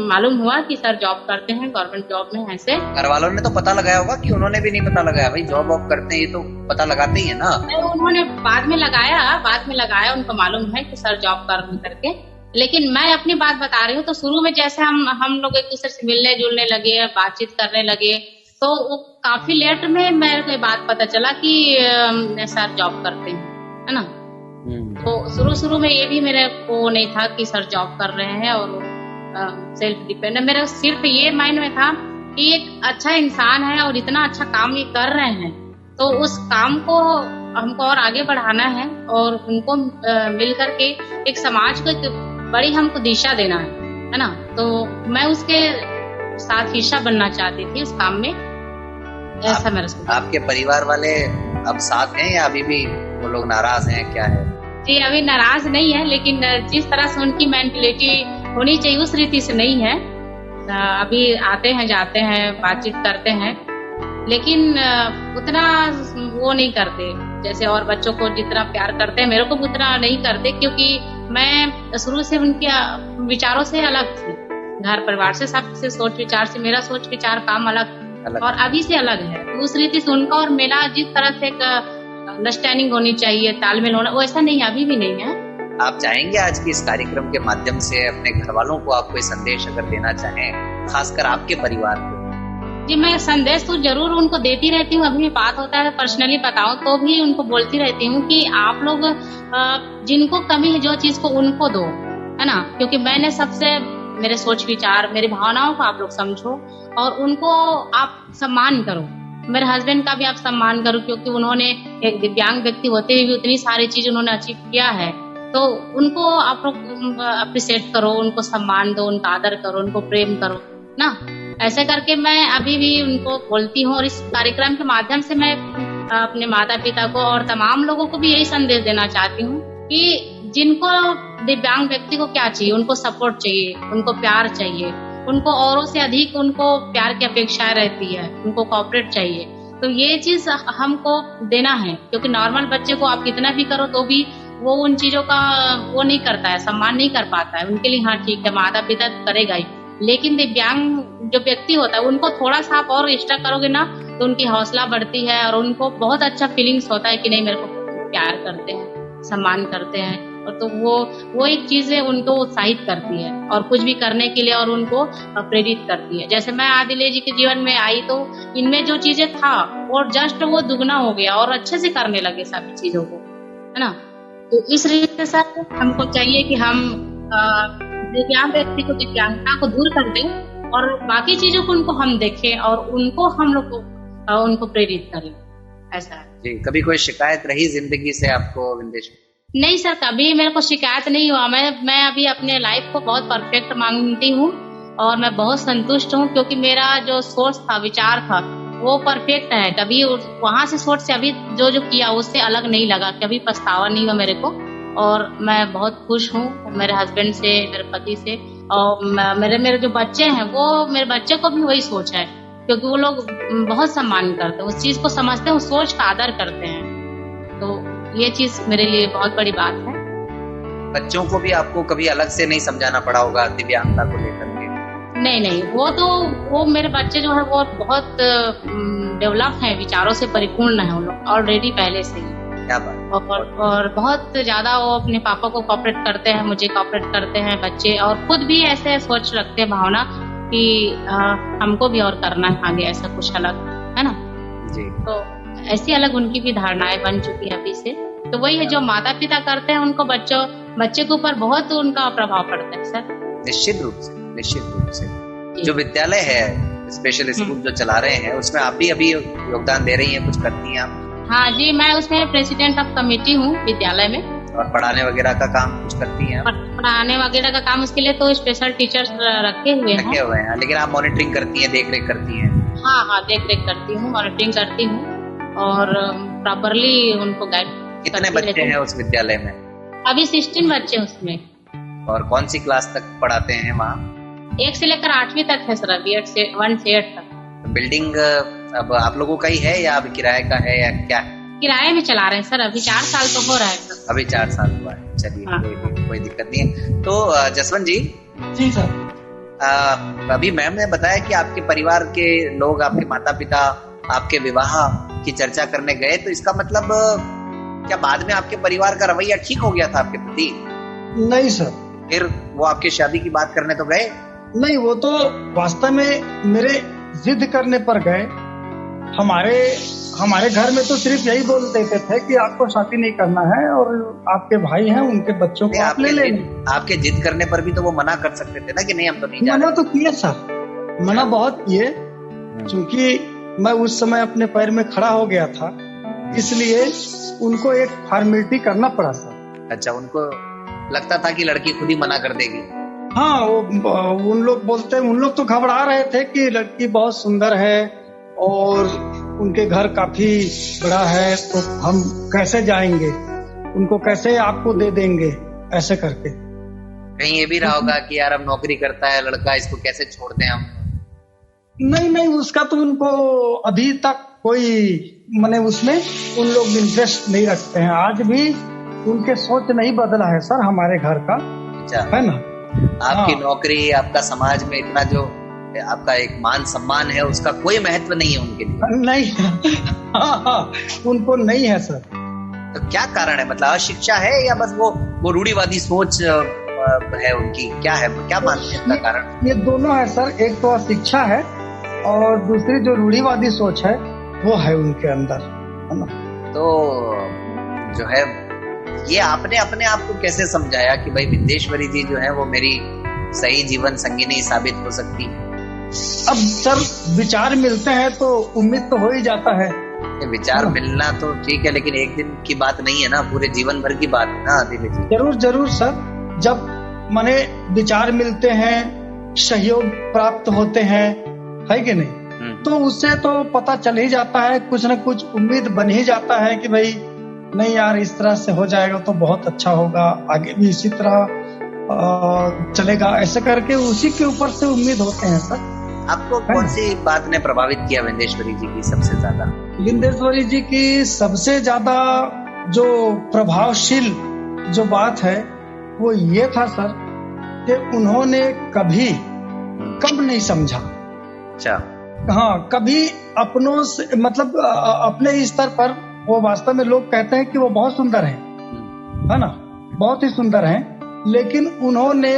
मालूम हुआ कि सर जॉब करते हैं, गवर्नमेंट जॉब में। ऐसे घर वालों ने तो पता लगाया होगा कि उन्होंने भी नहीं पता लगाया? भाई जॉब वॉब करते हैं ये तो पता लगाते ही है ना। उन्होंने बाद में लगाया, उनको मालूम है कि सर जॉब करके। लेकिन मैं अपनी बात बता रही हूँ, तो शुरू में जैसे हम लोग एक दूसरे से मिलने जुलने लगे, बातचीत करने लगे, तो वो काफी लेट में मेरे को बात पता चला कि सर जॉब करते हैं, है ना। तो शुरू में ये भी मेरे को नहीं था कि सर जॉब कर रहे हैं और सेल्फ डिपेंडेंट। मेरा सिर्फ ये माइंड में था कि एक अच्छा इंसान है और इतना अच्छा काम ये कर रहे हैं, तो उस काम को हमको और आगे बढ़ाना है और उनको मिल करके एक समाज को एक बड़ी हमको दिशा देना है ना। तो मैं उसके साथ हिस्सा बनना चाहती थी उस काम में, ऐसा मेरा सोच। आपके परिवार वाले अब साथ हैं या अभी भी वो लोग नाराज हैं, क्या है? जी अभी नाराज नहीं है, लेकिन जिस तरह से उनकी मेंटलिटी होनी चाहिए उस रीति से नहीं है। अभी आते हैं जाते हैं, बातचीत करते हैं, लेकिन उतना वो नहीं करते जैसे और बच्चों को जितना प्यार करते हैं मेरे को उतना नहीं करते, क्योंकि मैं शुरू से उनके विचारों से अलग थी। घर परिवार से सबसे सोच विचार से मेरा सोच विचार काम अलग और अभी से अलग है। उस रीति से उनका और मेरा जिस तरह से एक अंडरस्टैंडिंग होनी चाहिए, तालमेल होना, वो ऐसा नहीं, अभी भी नहीं है। आप चाहेंगे आज की इस कार्यक्रम के माध्यम से अपने घर वालों को आप कोई संदेश अगर देना चाहें, खासकर आपके परिवार को? जी मैं संदेश तो जरूर उनको देती रहती हूँ, अभी भी बात होता है पर्सनली बताओ तो भी उनको बोलती रहती हूँ कि आप लोग जिनको कमी है जो चीज को उनको दो, है ना। क्योंकि मैंने सबसे मेरे सोच विचार मेरी भावनाओं को आप लोग समझो और उनको आप सम्मान करो। मेरे हस्बैंड का भी आप सम्मान करो, क्योंकि उन्होंने एक दिव्यांग व्यक्ति होते हुए भी उतनी सारी चीज उन्होंने अचीव किया है, तो उनको आप लोग अप्रिशिएट करो, उनको सम्मान दो, उनका आदर करो, उनको प्रेम करो ना। ऐसे करके मैं अभी भी उनको बोलती हूँ, और इस कार्यक्रम के माध्यम से मैं अपने माता पिता को और तमाम लोगों को भी यही संदेश देना चाहती हूँ कि जिनको दिव्यांग व्यक्ति को क्या चाहिए, उनको सपोर्ट चाहिए, उनको प्यार चाहिए, उनको औरों से अधिक उनको प्यार की अपेक्षाएं रहती है, उनको कोऑपरेट चाहिए। तो ये चीज हमको देना है, क्योंकि नॉर्मल बच्चे को आप कितना भी करो तो भी वो उन चीजों का वो नहीं करता है, सम्मान नहीं कर पाता है। उनके लिए हाँ ठीक है माता पिता करेगा ही, लेकिन दिव्यांग जो व्यक्ति होता है उनको थोड़ा सा आप और एक्स्ट्रा करोगे ना तो उनकी हौसला बढ़ती है और उनको बहुत अच्छा फीलिंग्स होता है कि नहीं मेरे को प्यार करते हैं, सम्मान करते हैं, तो वो एक चीज है उनको उत्साहित करती है और कुछ भी करने के लिए और उनको प्रेरित करती है। जैसे मैं आदिले जी के जीवन में आई तो इनमें जो चीजें था और जस्ट वो दुगना हो गया और अच्छे से करने लगे सभी चीजों को, है ना। तो इस रीति से हमको चाहिए कि हम दिव्यांग व्यक्ति को दिव्यांगता को दूर कर दें और बाकी चीजों को उनको हम देखें और उनको हम लोग उनको प्रेरित करें, ऐसा है जी। कभी कोई शिकायत रही जिंदगी से आपको विंदेश? नहीं सर, कभी मेरे को शिकायत नहीं हुआ। मैं अभी अपने लाइफ को बहुत परफेक्ट मानती हूँ और मैं बहुत संतुष्ट हूँ, क्योंकि मेरा जो सोच था, विचार था, वो परफेक्ट है। कभी वहां से सोच से अभी जो किया उससे अलग नहीं लगा, कभी पछतावा नहीं हुआ मेरे को। और मैं बहुत खुश हूँ मेरे हस्बैंड से, मेरे पति से, और मेरे जो बच्चे हैं वो, मेरे बच्चे को भी वही सोच है, क्योंकि वो लोग बहुत सम्मान करते हैं, उस चीज को समझते हैं, उस सोच का आदर करते हैं। तो ये चीज मेरे लिए बहुत बड़ी बात है। बच्चों को भी आपको कभी अलग से नहीं समझाना पड़ा होगा दिव्यांगता को लेकर के? नहीं, वो मेरे बच्चे जो है वो बहुत डेवलप हैं, विचारों से परिपूर्ण है वो लोग ऑलरेडी पहले से ही। क्या बात। और बहुत ज्यादा वो अपने पापा को कोऑपरेट करते हैं, मुझे कोऑपरेट करते हैं बच्चे, और खुद भी ऐसे सोच रखते हैं, भावना कि हमको भी और करना है आगे ऐसा कुछ अलग, है ना जी। तो ऐसी अलग उनकी भी धारणाएं बन चुकी है अभी से। तो वही है, जो माता पिता करते हैं उनको बच्चे के ऊपर बहुत उनका प्रभाव पड़ता है सर। निश्चित रूप से जो विद्यालय है, स्पेशल स्कूल जो चला रहे हैं, उसमें आप भी अभी योगदान दे रही हैं, कुछ करती हैं आप? हाँ जी, मैं उसमें प्रेसिडेंट ऑफ कमेटी हूँ विद्यालय में। और पढ़ाने वगैरह का काम कुछ करती हैं? पढ़ाने वगैरह का काम, उसके लिए तो स्पेशल टीचर्स रखे हुए हैं, लेकिन आप मॉनिटरिंग करती हैं, देख रेख करती हैं? हाँ, देख रेख करती हूँ, मॉनिटरिंग करती हूँ और प्रॉपरली उनको गाइड। कितने बच्चे हैं उस विद्यालय में? अभी 16 बच्चे उसमें। और कौन सी क्लास तक पढ़ाते हैं वहाँ? 1 से लेकर 8वीं तक है सर, अभी 1 से 8 तक। बिल्डिंग अब आप लोगों का ही है या अभी किराए का है या क्या? किराए में चला रहे हैं सर, अभी 4 साल तो हो रहा है सर। अभी 4 साल हुआ है, चलिए। हाँ। कोई दिक्कत नहीं है। तो जसवंत जी। जी सर। अभी मैम ने बताया कि आपके परिवार के लोग, आपके माता पिता आपके विवाह की चर्चा करने गए, तो इसका मतलब क्या बाद में आपके परिवार का रवैया ठीक हो गया था आपके प्रति? नहीं सर। फिर वो आपकी शादी की बात करने तो गए? नहीं, वो तो वास्तव में मेरे जिद करने पर गए। हमारे घर में तो सिर्फ यही बोल देते थे कि आपको शादी नहीं करना है और आपके भाई हैं, उनके बच्चों को आप ले लेंगे। आपके जिद करने पर भी तो वो मना कर सकते थे ना कि नहीं, हम तो नहीं जा रहे। मना तो किए सर, मना बहुत किए, क्योंकि मैं उस समय अपने पैर में खड़ा हो गया था, इसलिए उनको एक फॉर्मेलिटी करना पड़ा सर। अच्छा, उनको लगता था कि लड़की खुद ही मना कर देगी? हाँ, उन लोग तो घबरा रहे थे कि लड़की बहुत सुंदर है और उनके घर काफी बड़ा है, तो हम कैसे जाएंगे, उनको कैसे आपको दे देंगे, ऐसे करके। कहीं ये भी रहा होगा कि यार अब नौकरी करता है लड़का, इसको कैसे छोड़ दें हम? नहीं, उसका तो उनको अभी तक कोई उसमें उन लोग इंटरेस्ट नहीं रखते हैं। आज भी उनके सोच नहीं बदला है सर हमारे घर का। अच्छा, है ना। आपकी नौकरी, आपका समाज में इतना जो आपका एक मान सम्मान है, उसका कोई महत्व नहीं है उनके लिए? नहीं। हाँ, उनको नहीं है सर। तो क्या कारण है? मतलब अशिक्षा है या बस वो रूढ़िवादी सोच है उनकी? क्या है, क्या मानते हैं इसका कारण? ये दोनों है सर, एक तो अशिक्षा है और दूसरी जो रूढ़िवादी सोच है वो है उनके अंदर, है ना। तो जो है, ये आपने अपने आप को कैसे समझाया कि भाई विंदेश्वरी जी जो है वो मेरी सही जीवन संगिनी साबित हो सकती है? अब सर विचार मिलते हैं तो उम्मीद तो हो ही जाता है। विचार मिलना तो ठीक है, लेकिन एक दिन की बात नहीं है ना, पूरे जीवन भर की बात है ना आदिले जी। जरूर सर, जब विचार मिलते हैं, सहयोग प्राप्त होते हैं, है कि नहीं, तो उससे तो पता चल ही जाता है, कुछ न कुछ उम्मीद बन ही जाता है कि भाई नहीं यार, इस तरह से हो जाएगा तो बहुत अच्छा होगा, आगे भी इसी तरह चलेगा, ऐसे करके उसी के ऊपर से उम्मीद होते हैं सर। आपको कौन सी बात ने प्रभावित किया विंदेश्वरी जी की सबसे ज्यादा? विंदेश्वरी जी की सबसे ज्यादा जो प्रभावशील जो बात है वो ये था सर कि उन्होंने कब नहीं समझा। अच्छा। हाँ, कभी अपनों से अपने स्तर पर वो वास्तव में लोग कहते हैं कि वो बहुत सुंदर है ना, बहुत ही सुंदर हैं, लेकिन उन्होंने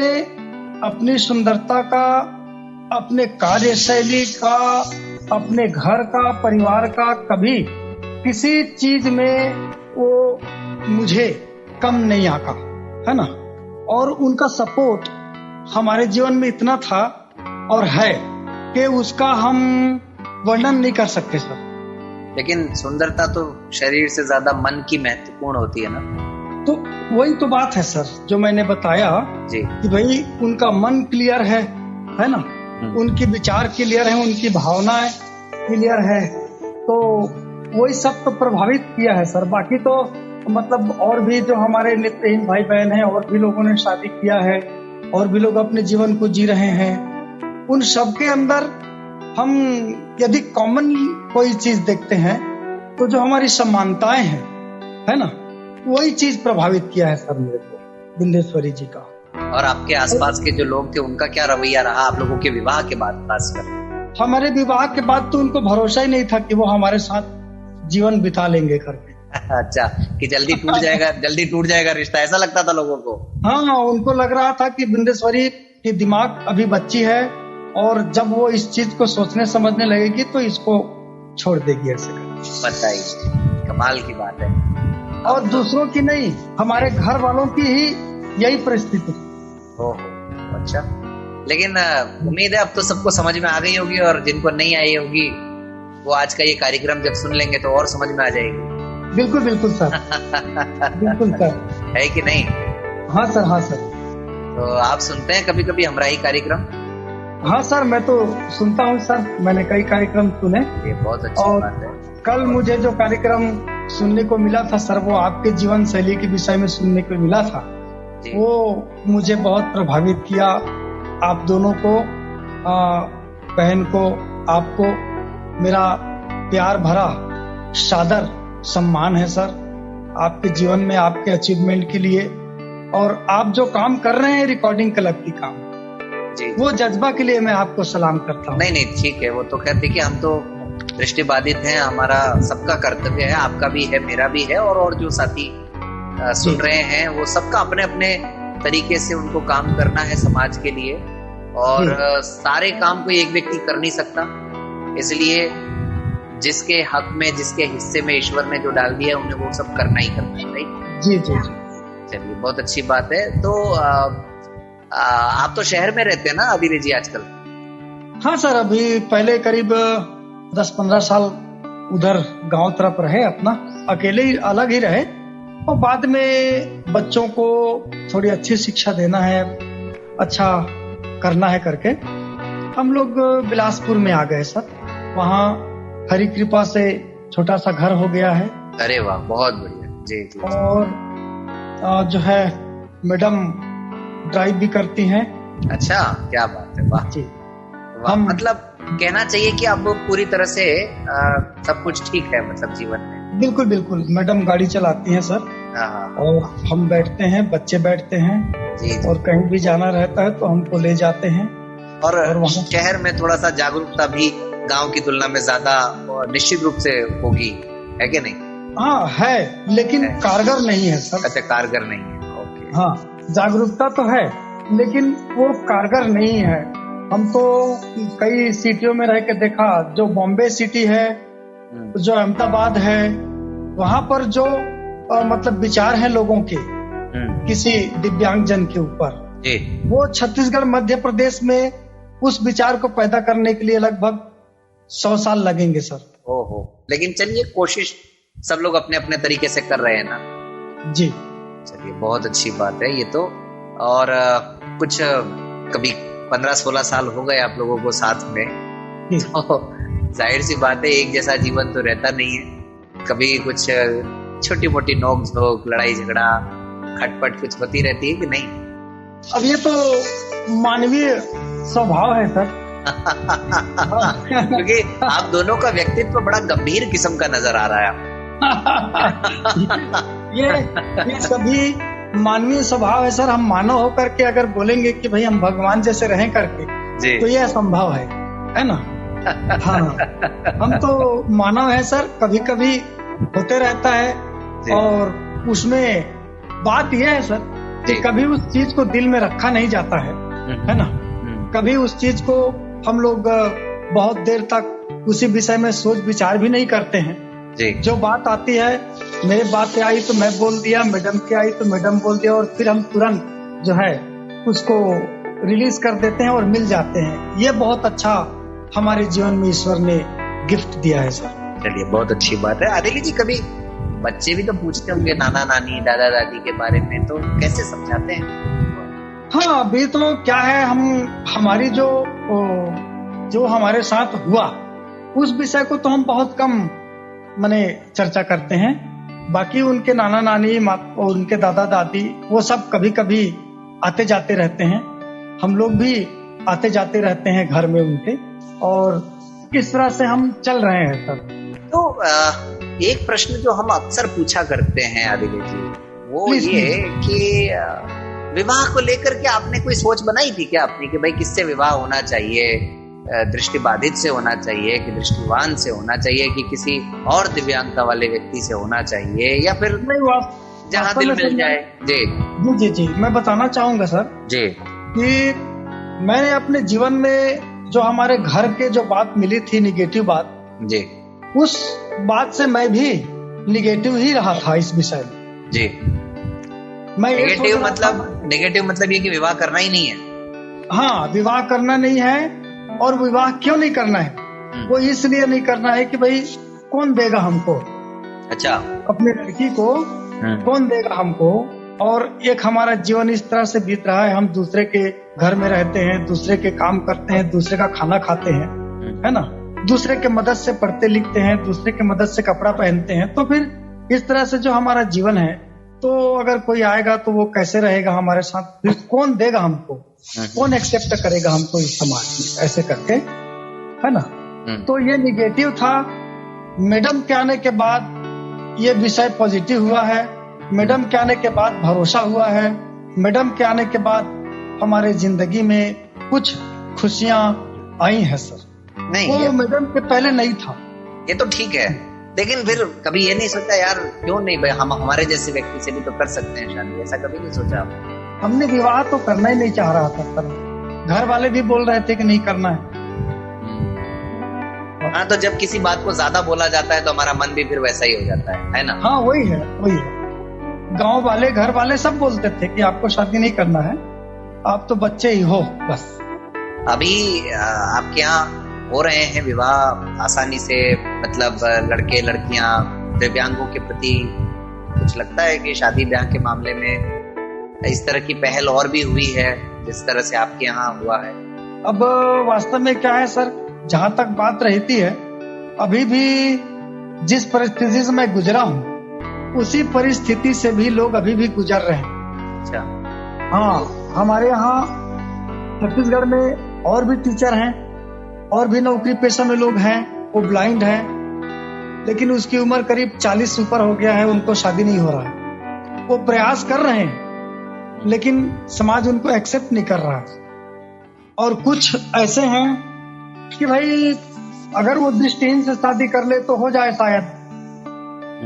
अपनी सुंदरता का, अपने कार्यशैली का, अपने घर का, परिवार का कभी किसी चीज में वो मुझे कम नहीं आका, है ना। और उनका सपोर्ट हमारे जीवन में इतना था और है कि उसका हम वर्णन नहीं कर सकते सर। लेकिन सुंदरता तो शरीर से ज्यादा मन की महत्वपूर्ण होती है ना। तो वही तो बात है सर, जो मैंने बताया जी कि भाई उनका मन क्लियर है ना, उनकी विचार क्लियर है, उनकी भावनाएं क्लियर है, तो वही सब तो प्रभावित किया है सर। बाकी तो मतलब और भी जो हमारे नेत्रहीन भाई बहन हैं, और भी लोगों ने शादी किया है, और भी लोग अपने जीवन को जी रहे हैं, उन सब के अंदर हम यदि कॉमन कोई चीज देखते हैं तो जो हमारी समानताएं हैं, है ना, वही चीज प्रभावित किया है सर मेरे को, बिंदेश्वरी जी का। और आपके आसपास के जो लोग थे उनका क्या रवैया रहा आप लोगों के विवाह के बाद? खासकर हमारे विवाह के बाद तो उनको भरोसा ही नहीं था कि वो हमारे साथ जीवन बिता लेंगे करके। अच्छा, कि जल्दी टूट जाएगा रिश्ता, ऐसा लगता था लोगों को? हाँ, उनको लग रहा था कि बिंदेश्वरी की दिमाग अभी बच्ची है, और जब वो इस चीज को सोचने समझने लगेगी तो इसको छोड़ देगी ऐसे। बताइए, कमाल की बात है। और दूसरों की नहीं, हमारे घर वालों की ही यही परिस्थिति। ओहो, अच्छा। लेकिन उम्मीद है अब तो सबको समझ में आ गई होगी, और जिनको नहीं आई होगी वो आज का ये कार्यक्रम जब सुन लेंगे तो और समझ में आ जाएगी। बिल्कुल बिल्कुल सर। बिल्कुल सर, है कि नहीं? हाँ सर, हाँ सर। तो आप सुनते हैं कभी कभी हमराही कार्यक्रम? हाँ सर, मैं तो सुनता हूँ सर, मैंने कई कार्यक्रम सुने। ये बहुत अच्छी बात है। कल मुझे जो कार्यक्रम सुनने को मिला था सर, वो आपके जीवन शैली के विषय में सुनने को मिला था, वो मुझे बहुत प्रभावित किया। आप दोनों को, बहन को, आपको मेरा प्यार भरा सादर सम्मान है सर, आपके जीवन में, आपके अचीवमेंट के लिए, और आप जो काम कर रहे हैं रिकॉर्डिंग क्लब की काम जी, वो जज्बा के लिए मैं आपको सलाम करता हूँ। नहीं, ठीक है, वो तो कहते कि हम तो दृष्टिबाधित हैं, हमारा सबका कर्तव्य है, आपका भी है, मेरा भी है, और जो साथी सुन रहे हैं वो सबका अपने अपने तरीके से उनको काम करना है समाज के लिए, और सारे काम कोई एक व्यक्ति कर नहीं सकता, इसलिए जिसके हक में, जिसके हिस्से में ईश्वर ने जो डाल दिया उन्हें वो सब करना ही करना है। राइट जी जी जी। चलिए, बहुत अच्छी बात है। तो आप तो शहर में रहते हैं ना अभी जी आजकल? हाँ सर, अभी पहले करीब 10-15 साल उधर गांव तरफ रहे, अपना अकेले ही, अलग ही रहे, और बाद में बच्चों को थोड़ी अच्छी शिक्षा देना है, अच्छा करना है करके हम लोग बिलासपुर में आ गए सर। वहाँ हरी कृपा से छोटा सा घर हो गया है। अरे वाह, बहुत बढ़िया जी जी। और जो है मैडम ड्राइव भी करती हैं। अच्छा, क्या बात है, वाह जी। हम मतलब कहना चाहिए कि अब पूरी तरह से सब कुछ ठीक है, मतलब जीवन में। बिल्कुल बिल्कुल, मैडम गाड़ी चलाती हैं सर, और हम बैठते हैं, बच्चे बैठते हैं जी, और कहीं भी जाना रहता है तो हमको ले जाते हैं। और वहाँ शहर में थोड़ा सा जागरूकता भी गांव की तुलना में ज्यादा निश्चित रूप से होगी, है कि नहीं? हाँ है, लेकिन कारगर नहीं है सर। अच्छा, कारगर नहीं है, ओके। हाँ, जागरूकता तो है लेकिन वो कारगर नहीं है। हम तो कई सिटियों में रह के देखा, जो बॉम्बे सिटी है, जो अहमदाबाद है, वहाँ पर जो मतलब विचार हैं लोगों के किसी दिव्यांग जन के ऊपर, वो छत्तीसगढ़ मध्य प्रदेश में उस विचार को पैदा करने के लिए लगभग 100 साल लगेंगे सर। ओहो, लेकिन चलिए, कोशिश सब लोग अपने अपने तरीके से कर रहे हैं ना जी। चलिए, बहुत अच्छी बात है ये तो। और कुछ कभी 15-16 साल हो गए आप लोगों को साथ में, तो जाहिर सी बात है एक जैसा जीवन तो रहता नहीं है, कभी कुछ छोटी मोटी नोक झोंक, लड़ाई झगड़ा, खटपट कुछ होती रहती है कि नहीं? अब ये तो मानवीय स्वभाव है सर। क्योंकि आप दोनों का व्यक्तित्व बड़ा गंभीर किस्म का नजर आ रहा है। ये सभी मानवीय स्वभाव है सर। हम मानव होकर के अगर बोलेंगे कि भाई हम भगवान जैसे रहें करके, तो ये असंभव है ना? हाँ, हम तो मानव है सर, कभी कभी होते रहता है। और उसमें बात यह है सर कि कभी उस चीज को दिल में रखा नहीं जाता है ना। कभी उस चीज को हम लोग बहुत देर तक उसी विषय में सोच विचार भी नहीं करते हैं जी। जो बात आती है, मेरे बात आई तो मैं बोल दिया, मैडम की आई तो मैडम बोल दिया, और फिर हम तुरंत जो है उसको रिलीज कर देते हैं और मिल जाते हैं। ये बहुत अच्छा हमारे जीवन में ईश्वर ने गिफ्ट दिया है सर। चलिए, बहुत अच्छी बात है। आदिली जी, कभी बच्चे भी तो पूछते होंगे नाना नानी दादा दादी के बारे में, तो कैसे समझाते हैं? हाँ, अभी तो क्या है, हमारी जो हमारे साथ हुआ उस विषय को तो हम बहुत कम चर्चा करते हैं। बाकी उनके नाना नानी और उनके दादा दादी वो सब कभी कभी आते जाते रहते हैं। हम लोग भी आते जाते रहते हैं घर में उनके, और इस तरह से हम चल रहे हैं सर। तो एक प्रश्न जो हम अक्सर पूछा करते हैं आदिले जी, वो ये कि विवाह को लेकर के आपने कोई सोच बनाई थी क्या अपनी, कि भाई किससे विवाह होना चाहिए? दृष्टिबाधित से होना चाहिए कि दृष्टिवान से होना चाहिए कि किसी और दिव्यांगता वाले व्यक्ति से होना चाहिए, या फिर जहाँ दिल मिल जाए? जी जी जी, मैं बताना चाहूंगा सर जी कि मैंने अपने जीवन में जो हमारे घर के जो बात मिली थी, निगेटिव बात जी, उस बात से मैं भी निगेटिव ही रहा था इस विषय में जी। मैं नेगेटिव मतलब ये कि विवाह करना ही नहीं है। हाँ, विवाह करना नहीं है। और विवाह क्यों नहीं करना है? वो इसलिए नहीं करना है कि भाई कौन देगा हमको, अच्छा, अपने लड़की को कौन देगा हमको। और एक हमारा जीवन इस तरह से बीत रहा है, हम दूसरे के घर में रहते हैं, दूसरे के काम करते हैं, दूसरे का खाना खाते हैं, है ना, दूसरे के मदद से पढ़ते लिखते हैं, दूसरे के मदद से कपड़ा पहनते हैं। तो फिर इस तरह से जो हमारा जीवन है, तो अगर कोई आएगा तो वो कैसे रहेगा हमारे साथ? फिर कौन देगा हमको, कौन एक्सेप्ट करेगा हमको इस समाज में, ऐसे करके, है ना। तो ये निगेटिव था। मैडम के आने के बाद ये विषय पॉजिटिव हुआ है। मैडम के आने के बाद भरोसा हुआ है। मैडम के आने के बाद हमारे जिंदगी में कुछ खुशियां आई हैं सर। नहीं, वो मैडम के पहले नहीं था। ये तो ठीक है, लेकिन फिर कभी ये नहीं सोचा यार क्यों नहीं भाई, हम हमारे जैसे व्यक्ति से भी तो कर सकते हैं शादी? ऐसा कभी नहीं सोचा आपने? हमने विवाह तो करना ही नहीं चाह रहा था सर। घर वाले भी बोल रहे थे कि नहीं करना है। हाँ, तो जब किसी बात को ज्यादा बोला जाता है तो हमारा मन भी फिर वैसा ही हो जाता है ना। हाँ, वही है। गांव वाले, घर वाले सब बोलते थे कि आपको शादी नहीं करना है, आप तो बच्चे ही हो बस। अभी आपके यहाँ हो रहे हैं विवाह आसानी से, मतलब लड़के लड़कियां दिव्यांगों के प्रति कुछ लगता है कि शादी ब्याह के मामले में इस तरह की पहल और भी हुई है जिस तरह से आपके यहाँ हुआ है? अब वास्तव में क्या है सर, जहाँ तक बात रहती है, अभी भी जिस परिस्थिति से मैं गुजरा हूँ उसी परिस्थिति से भी लोग अभी भी गुजर रहे हैं। अच्छा। हाँ, हमारे यहाँ छत्तीसगढ़ में और भी टीचर हैं, और भी नौकरी पेशा में लोग हैं, वो ब्लाइंड हैं, लेकिन उसकी उम्र करीब 40 ऊपर हो गया है, उनको शादी नहीं हो रहा है। वो प्रयास कर रहे हैं लेकिन समाज उनको एक्सेप्ट नहीं कर रहा है। और कुछ ऐसे हैं कि भाई अगर वो दृष्टिहीन से शादी कर ले तो हो जाए शायद,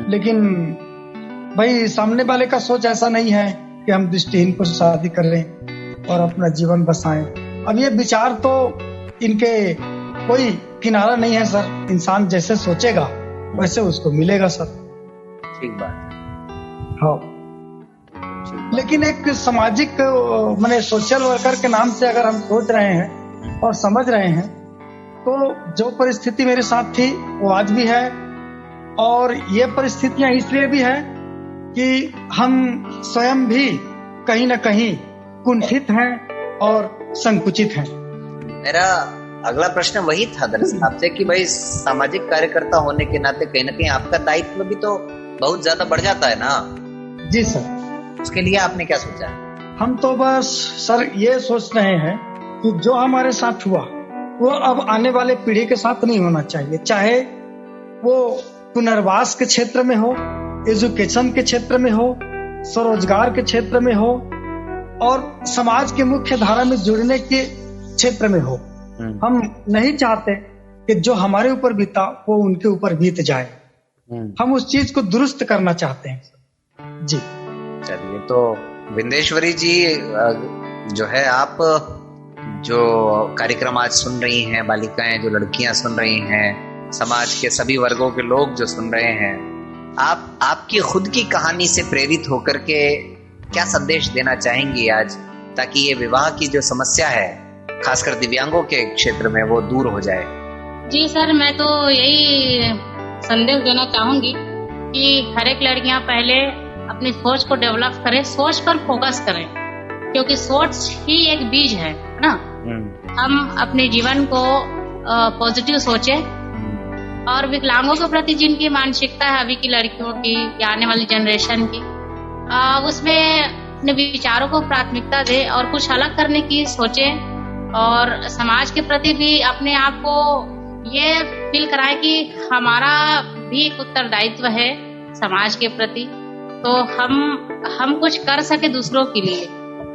लेकिन भाई सामने वाले का सोच ऐसा नहीं है कि हम दृष्टिहीन को शादी कर लें और अपना जीवन बसाएं। अब ये विचार तो इनके कोई किनारा नहीं है सर। इंसान जैसे सोचेगा वैसे उसको मिलेगा सर। ठीक बात है। हाँ, लेकिन एक सामाजिक माने सोशल वर्कर के नाम से अगर हम सोच रहे हैं और समझ रहे हैं, तो जो परिस्थिति मेरे साथ थी वो आज भी है, और ये परिस्थितियां इसलिए भी है कि हम स्वयं भी कहीं न कहीं कुंठित हैं और संकुचित हैं। मेरा अगला प्रश्न वही था दरअसल आपसे कि भाई सामाजिक कार्यकर्ता होने के नाते कहीं न कहीं आपका दायित्व भी तो बहुत ज्यादा बढ़ जाता है ना? जी सर। उसके लिए आपने क्या सोचा? हम तो बस सर ये सोच रहे हैं कि जो हमारे साथ हुआ वो अब आने वाले पीढ़ी के साथ नहीं होना चाहिए, चाहे वो पुनर्वास के क्षेत्र में हो, एजुकेशन के क्षेत्र में हो, स्वरोजगार के क्षेत्र में हो, और समाज के मुख्य धारा में जुड़ने के क्षेत्र में हो। हम नहीं चाहते कि जो हमारे ऊपर बीता वो उनके ऊपर बीत जाए। हम उस चीज को दुरुस्त करना चाहते हैं जी। चलिए, तो विंदेश्वरी जी, जो है आप जो कार्यक्रम आज सुन रही हैं, बालिकाएं जो लड़कियां सुन रही हैं, समाज के सभी वर्गों के लोग जो सुन रहे हैं, आपकी खुद की कहानी से प्रेरित होकर के क्या संदेश देना चाहेंगी आज, ताकि ये विवाह की जो समस्या है खासकर दिव्यांगों के क्षेत्र में वो दूर हो जाए? जी सर, मैं तो यही संदेश देना चाहूंगी कि हर एक लड़कियां पहले अपनी सोच को डेवलप करें, सोच पर फोकस करें, क्योंकि सोच ही एक बीज है ना। हम अपने जीवन को पॉजिटिव सोचें और विकलांगों के प्रति जिनकी मानसिकता है अभी की लड़कियों की या आने वाली जनरेशन की, उसमें अपने विचारों को प्राथमिकता दे और कुछ अलग करने की सोचें, और समाज के प्रति भी अपने आप को ये फील कराए कि हमारा भी एक उत्तरदायित्व है समाज के प्रति, तो हम कुछ कर सके दूसरों के लिए,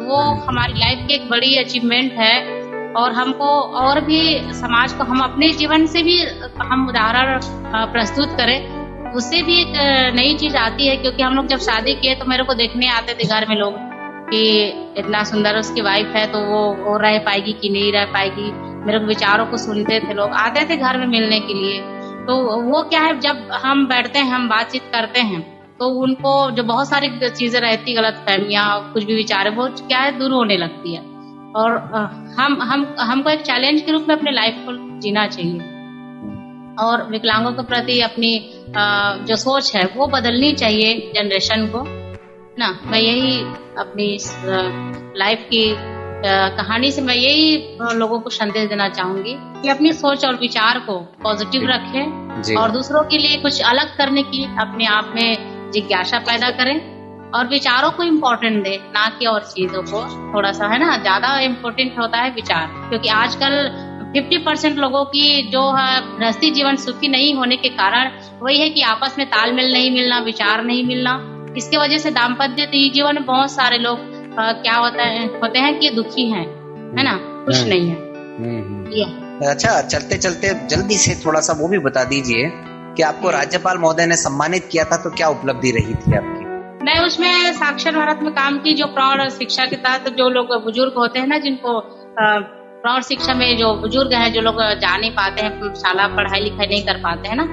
वो हमारी लाइफ की एक बड़ी अचीवमेंट है। और हमको और भी समाज को हम अपने जीवन से भी हम उदाहरण प्रस्तुत करें, उससे भी एक नई चीज आती है। क्योंकि हम लोग जब शादी किए तो मेरे को देखने आते थे घर में लोग कि इतना सुंदर उसकी वाइफ है, तो वो रह पाएगी कि नहीं रह पाएगी। मेरे विचारों को सुनते थे लोग, आते थे घर में मिलने के लिए। तो वो क्या है, जब हम बैठते हैं, हम बातचीत करते हैं, तो उनको जो बहुत सारी चीजें रहती, गलत फहमियां, कुछ भी विचार है, वो क्या है दूर होने लगती है। और हमको एक चैलेंज के रूप में अपने लाइफ को जीना चाहिए और विकलांगों के प्रति अपनी जो सोच है वो बदलनी चाहिए जनरेशन को ना। मैं यही अपनी लाइफ की कहानी से मैं यही लोगों को संदेश देना चाहूंगी कि अपनी सोच और विचार को पॉजिटिव रखें और दूसरों के लिए कुछ अलग करने की अपने आप में जिज्ञासा पैदा करें और विचारों को इम्पोर्टेंट दें, ना कि और चीजों को। थोड़ा सा है ना, ज्यादा इम्पोर्टेंट होता है विचार, क्योंकि आजकल 50% लोगों की जो है गृहस्थी जीवन सुखी नहीं होने के कारण वही है कि आपस में तालमेल नहीं मिलना, विचार नहीं मिलना। इसके वजह से दाम्पत्य जीवन में बहुत सारे लोग क्या होते हैं कि दुखी हैं, है ना, खुश नहीं है। ये अच्छा, चलते चलते जल्दी से थोड़ा सा वो भी बता दीजिए कि आपको राज्यपाल महोदय ने सम्मानित किया था, तो क्या उपलब्धि रही थी आपकी? मैं उसमें साक्षर भारत में काम की। जो प्रौढ़ शिक्षा के तहत जो लोग बुजुर्ग होते हैं ना, जिनको प्रौढ़ शिक्षा में जो बुजुर्ग हैं, जो लोग जा नहीं पाते हैं, शाला पढ़ाई लिखाई नहीं कर पाते हैं ना,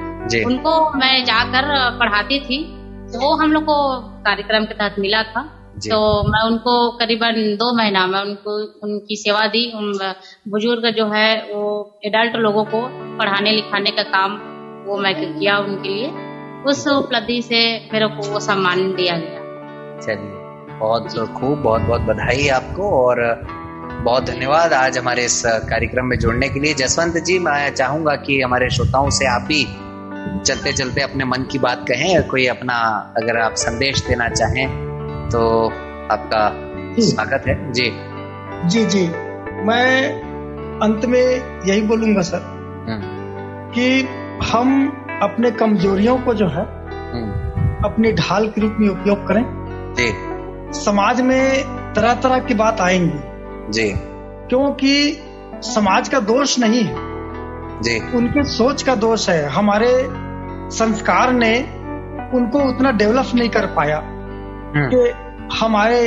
उनको मैं जाकर पढ़ाती थी। वो हम लोग को कार्यक्रम के तहत मिला था, तो मैं उनको करीबन 2 महीना में उनकी सेवा दी। बुजुर्ग जो है वो एडल्ट लोगों को पढ़ाने लिखाने का काम वो मैं किया उनके लिए। उस उपलब्धि से मेरे को वो सम्मान दिया गया। चलिए, बहुत खूब, बहुत बहुत बधाई आपको और बहुत धन्यवाद आज हमारे इस कार्यक्रम में जुड़ने के लिए। जसवंत जी, मैं चाहूंगा कि हमारे श्रोताओं से आप ही चलते चलते अपने मन की बात कहें, कोई अपना अगर आप संदेश देना चाहें तो आपका स्वागत है। जी जी जी, मैं अंत में यही बोलूंगा सर कि हम अपने कमजोरियों को जो है अपनी ढाल के रूप में उपयोग करें। जी। समाज में तरह तरह की बात आएंगी जी, क्योंकि समाज का दोष नहीं है जी, उनके सोच का दोष है। हमारे संस्कार ने उनको उतना डेवलप नहीं कर पाया कि हमारे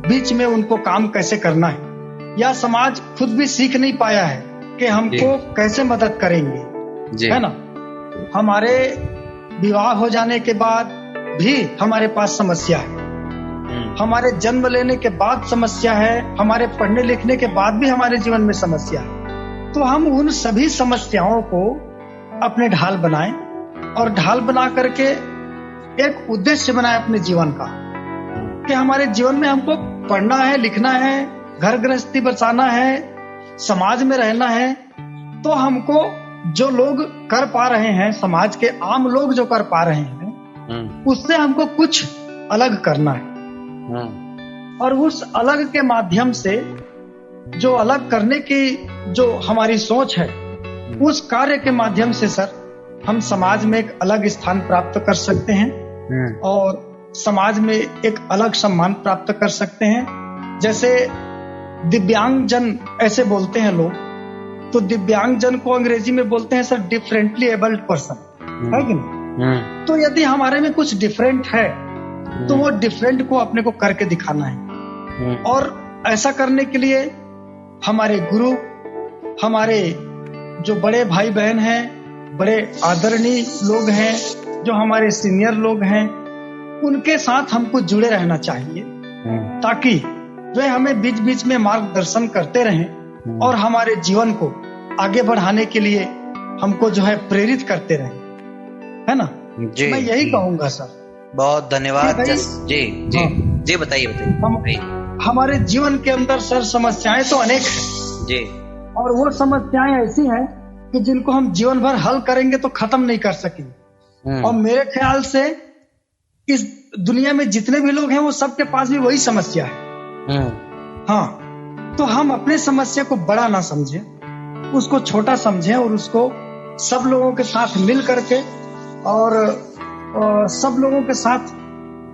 बीच में उनको काम कैसे करना है, या समाज खुद भी सीख नहीं पाया है कि हमको कैसे मदद करेंगे, है ना। हमारे विवाह हो जाने के बाद भी हमारे पास समस्या है, हमारे जन्म लेने के बाद समस्या है, हमारे पढ़ने लिखने के बाद भी हमारे जीवन में समस्या है। तो हम उन सभी समस्याओं को अपने ढाल बनाएं और ढाल बना करके एक उद्देश्य बनाएं अपने जीवन का, कि हमारे जीवन में हमको पढ़ना है, लिखना है, घर गृहस्थी बचाना है, समाज में रहना है। तो हमको जो लोग कर पा रहे हैं, समाज के आम लोग जो कर पा रहे हैं, उससे हमको कुछ अलग करना है। और उस अलग के माध्यम से जो अलग करने की जो हमारी सोच है, उस कार्य के माध्यम से सर हम समाज में एक अलग स्थान प्राप्त कर सकते हैं और समाज में एक अलग सम्मान प्राप्त कर सकते हैं। जैसे दिव्यांगजन ऐसे बोलते हैं लोग, तो दिव्यांगजन को अंग्रेजी में बोलते हैं सर डिफरेंटली एबल्ड पर्सन, है कि नहीं। तो यदि हमारे में कुछ डिफरेंट है तो वो डिफरेंट को अपने को करके दिखाना है। और ऐसा करने के लिए हमारे गुरु, हमारे जो बड़े भाई बहन हैं, बड़े आदरणीय लोग हैं, जो हमारे सीनियर लोग हैं, उनके साथ हमको जुड़े रहना चाहिए, ताकि वे हमें बीच बीच में मार्गदर्शन करते रहें और हमारे जीवन को आगे बढ़ाने के लिए हमको जो है प्रेरित करते रहें, है ना। जी, मैं यही कहूंगा सर। बहुत धन्यवाद। जी बताइए। हमारे जीवन के अंदर सर समस्याएं तो अनेक हैं जी, और वो समस्याएं ऐसी हैं कि जिनको हम जीवन भर हल करेंगे तो खत्म नहीं कर सकेंगे। और मेरे ख्याल से इस दुनिया में जितने भी लोग हैं वो सबके पास भी वही समस्या है। हाँ, तो हम अपने समस्या को बड़ा ना समझें, उसको छोटा समझें और उसको सब लोगों के साथ मिल करके और सब लोगों के साथ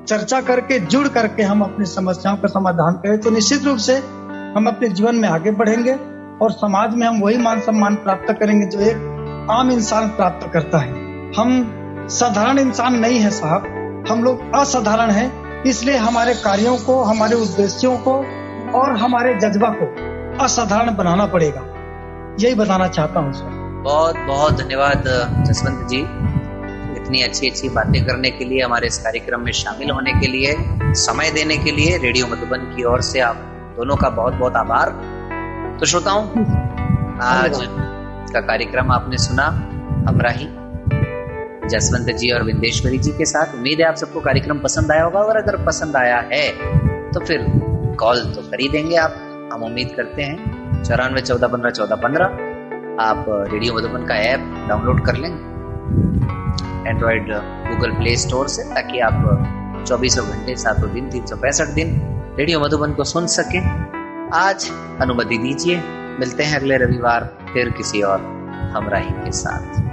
चर्चा करके, जुड़ करके हम अपनी समस्याओं का समाधान करें, तो निश्चित रूप से हम अपने जीवन में आगे बढ़ेंगे और समाज में हम वही मान सम्मान प्राप्त करेंगे जो एक आम इंसान प्राप्त करता है। हम साधारण इंसान नहीं है साहब, हम लोग असाधारण हैं, इसलिए हमारे कार्यों को, हमारे उद्देश्यों को और हमारे जज्बा को असाधारण बनाना पड़ेगा। यही बताना चाहता हूँ सर। बहुत बहुत धन्यवाद जसवंत जी, इतनी अच्छी अच्छी बातें करने के लिए, हमारे इस कार्यक्रम में शामिल होने के लिए, समय देने के लिए रेडियो मधुबन की ओर से आप दोनों का बहुत बहुत आभार। तो श्रोताओं, आज का कार्यक्रम आपने सुना हमराही जसवंत जी और विंदेश्वरी जी के साथ। उम्मीद है आप सबको कार्यक्रम पसंद आया होगा, और अगर पसंद आया है तो फिर कॉल तो कर ही देंगे आप, हम उम्मीद करते हैं। 94 14 15 14 15 आप रेडियो मधुबन का ऐप डाउनलोड कर लें एंड्रॉइड गूगल प्ले स्टोर से, ताकि आप 24 घंटे 7 दिन 365 दिन रेडियो मधुबन को सुन सकें। आज अनुमति दीजिए, मिलते हैं अगले रविवार फिर किसी और हमराही के साथ।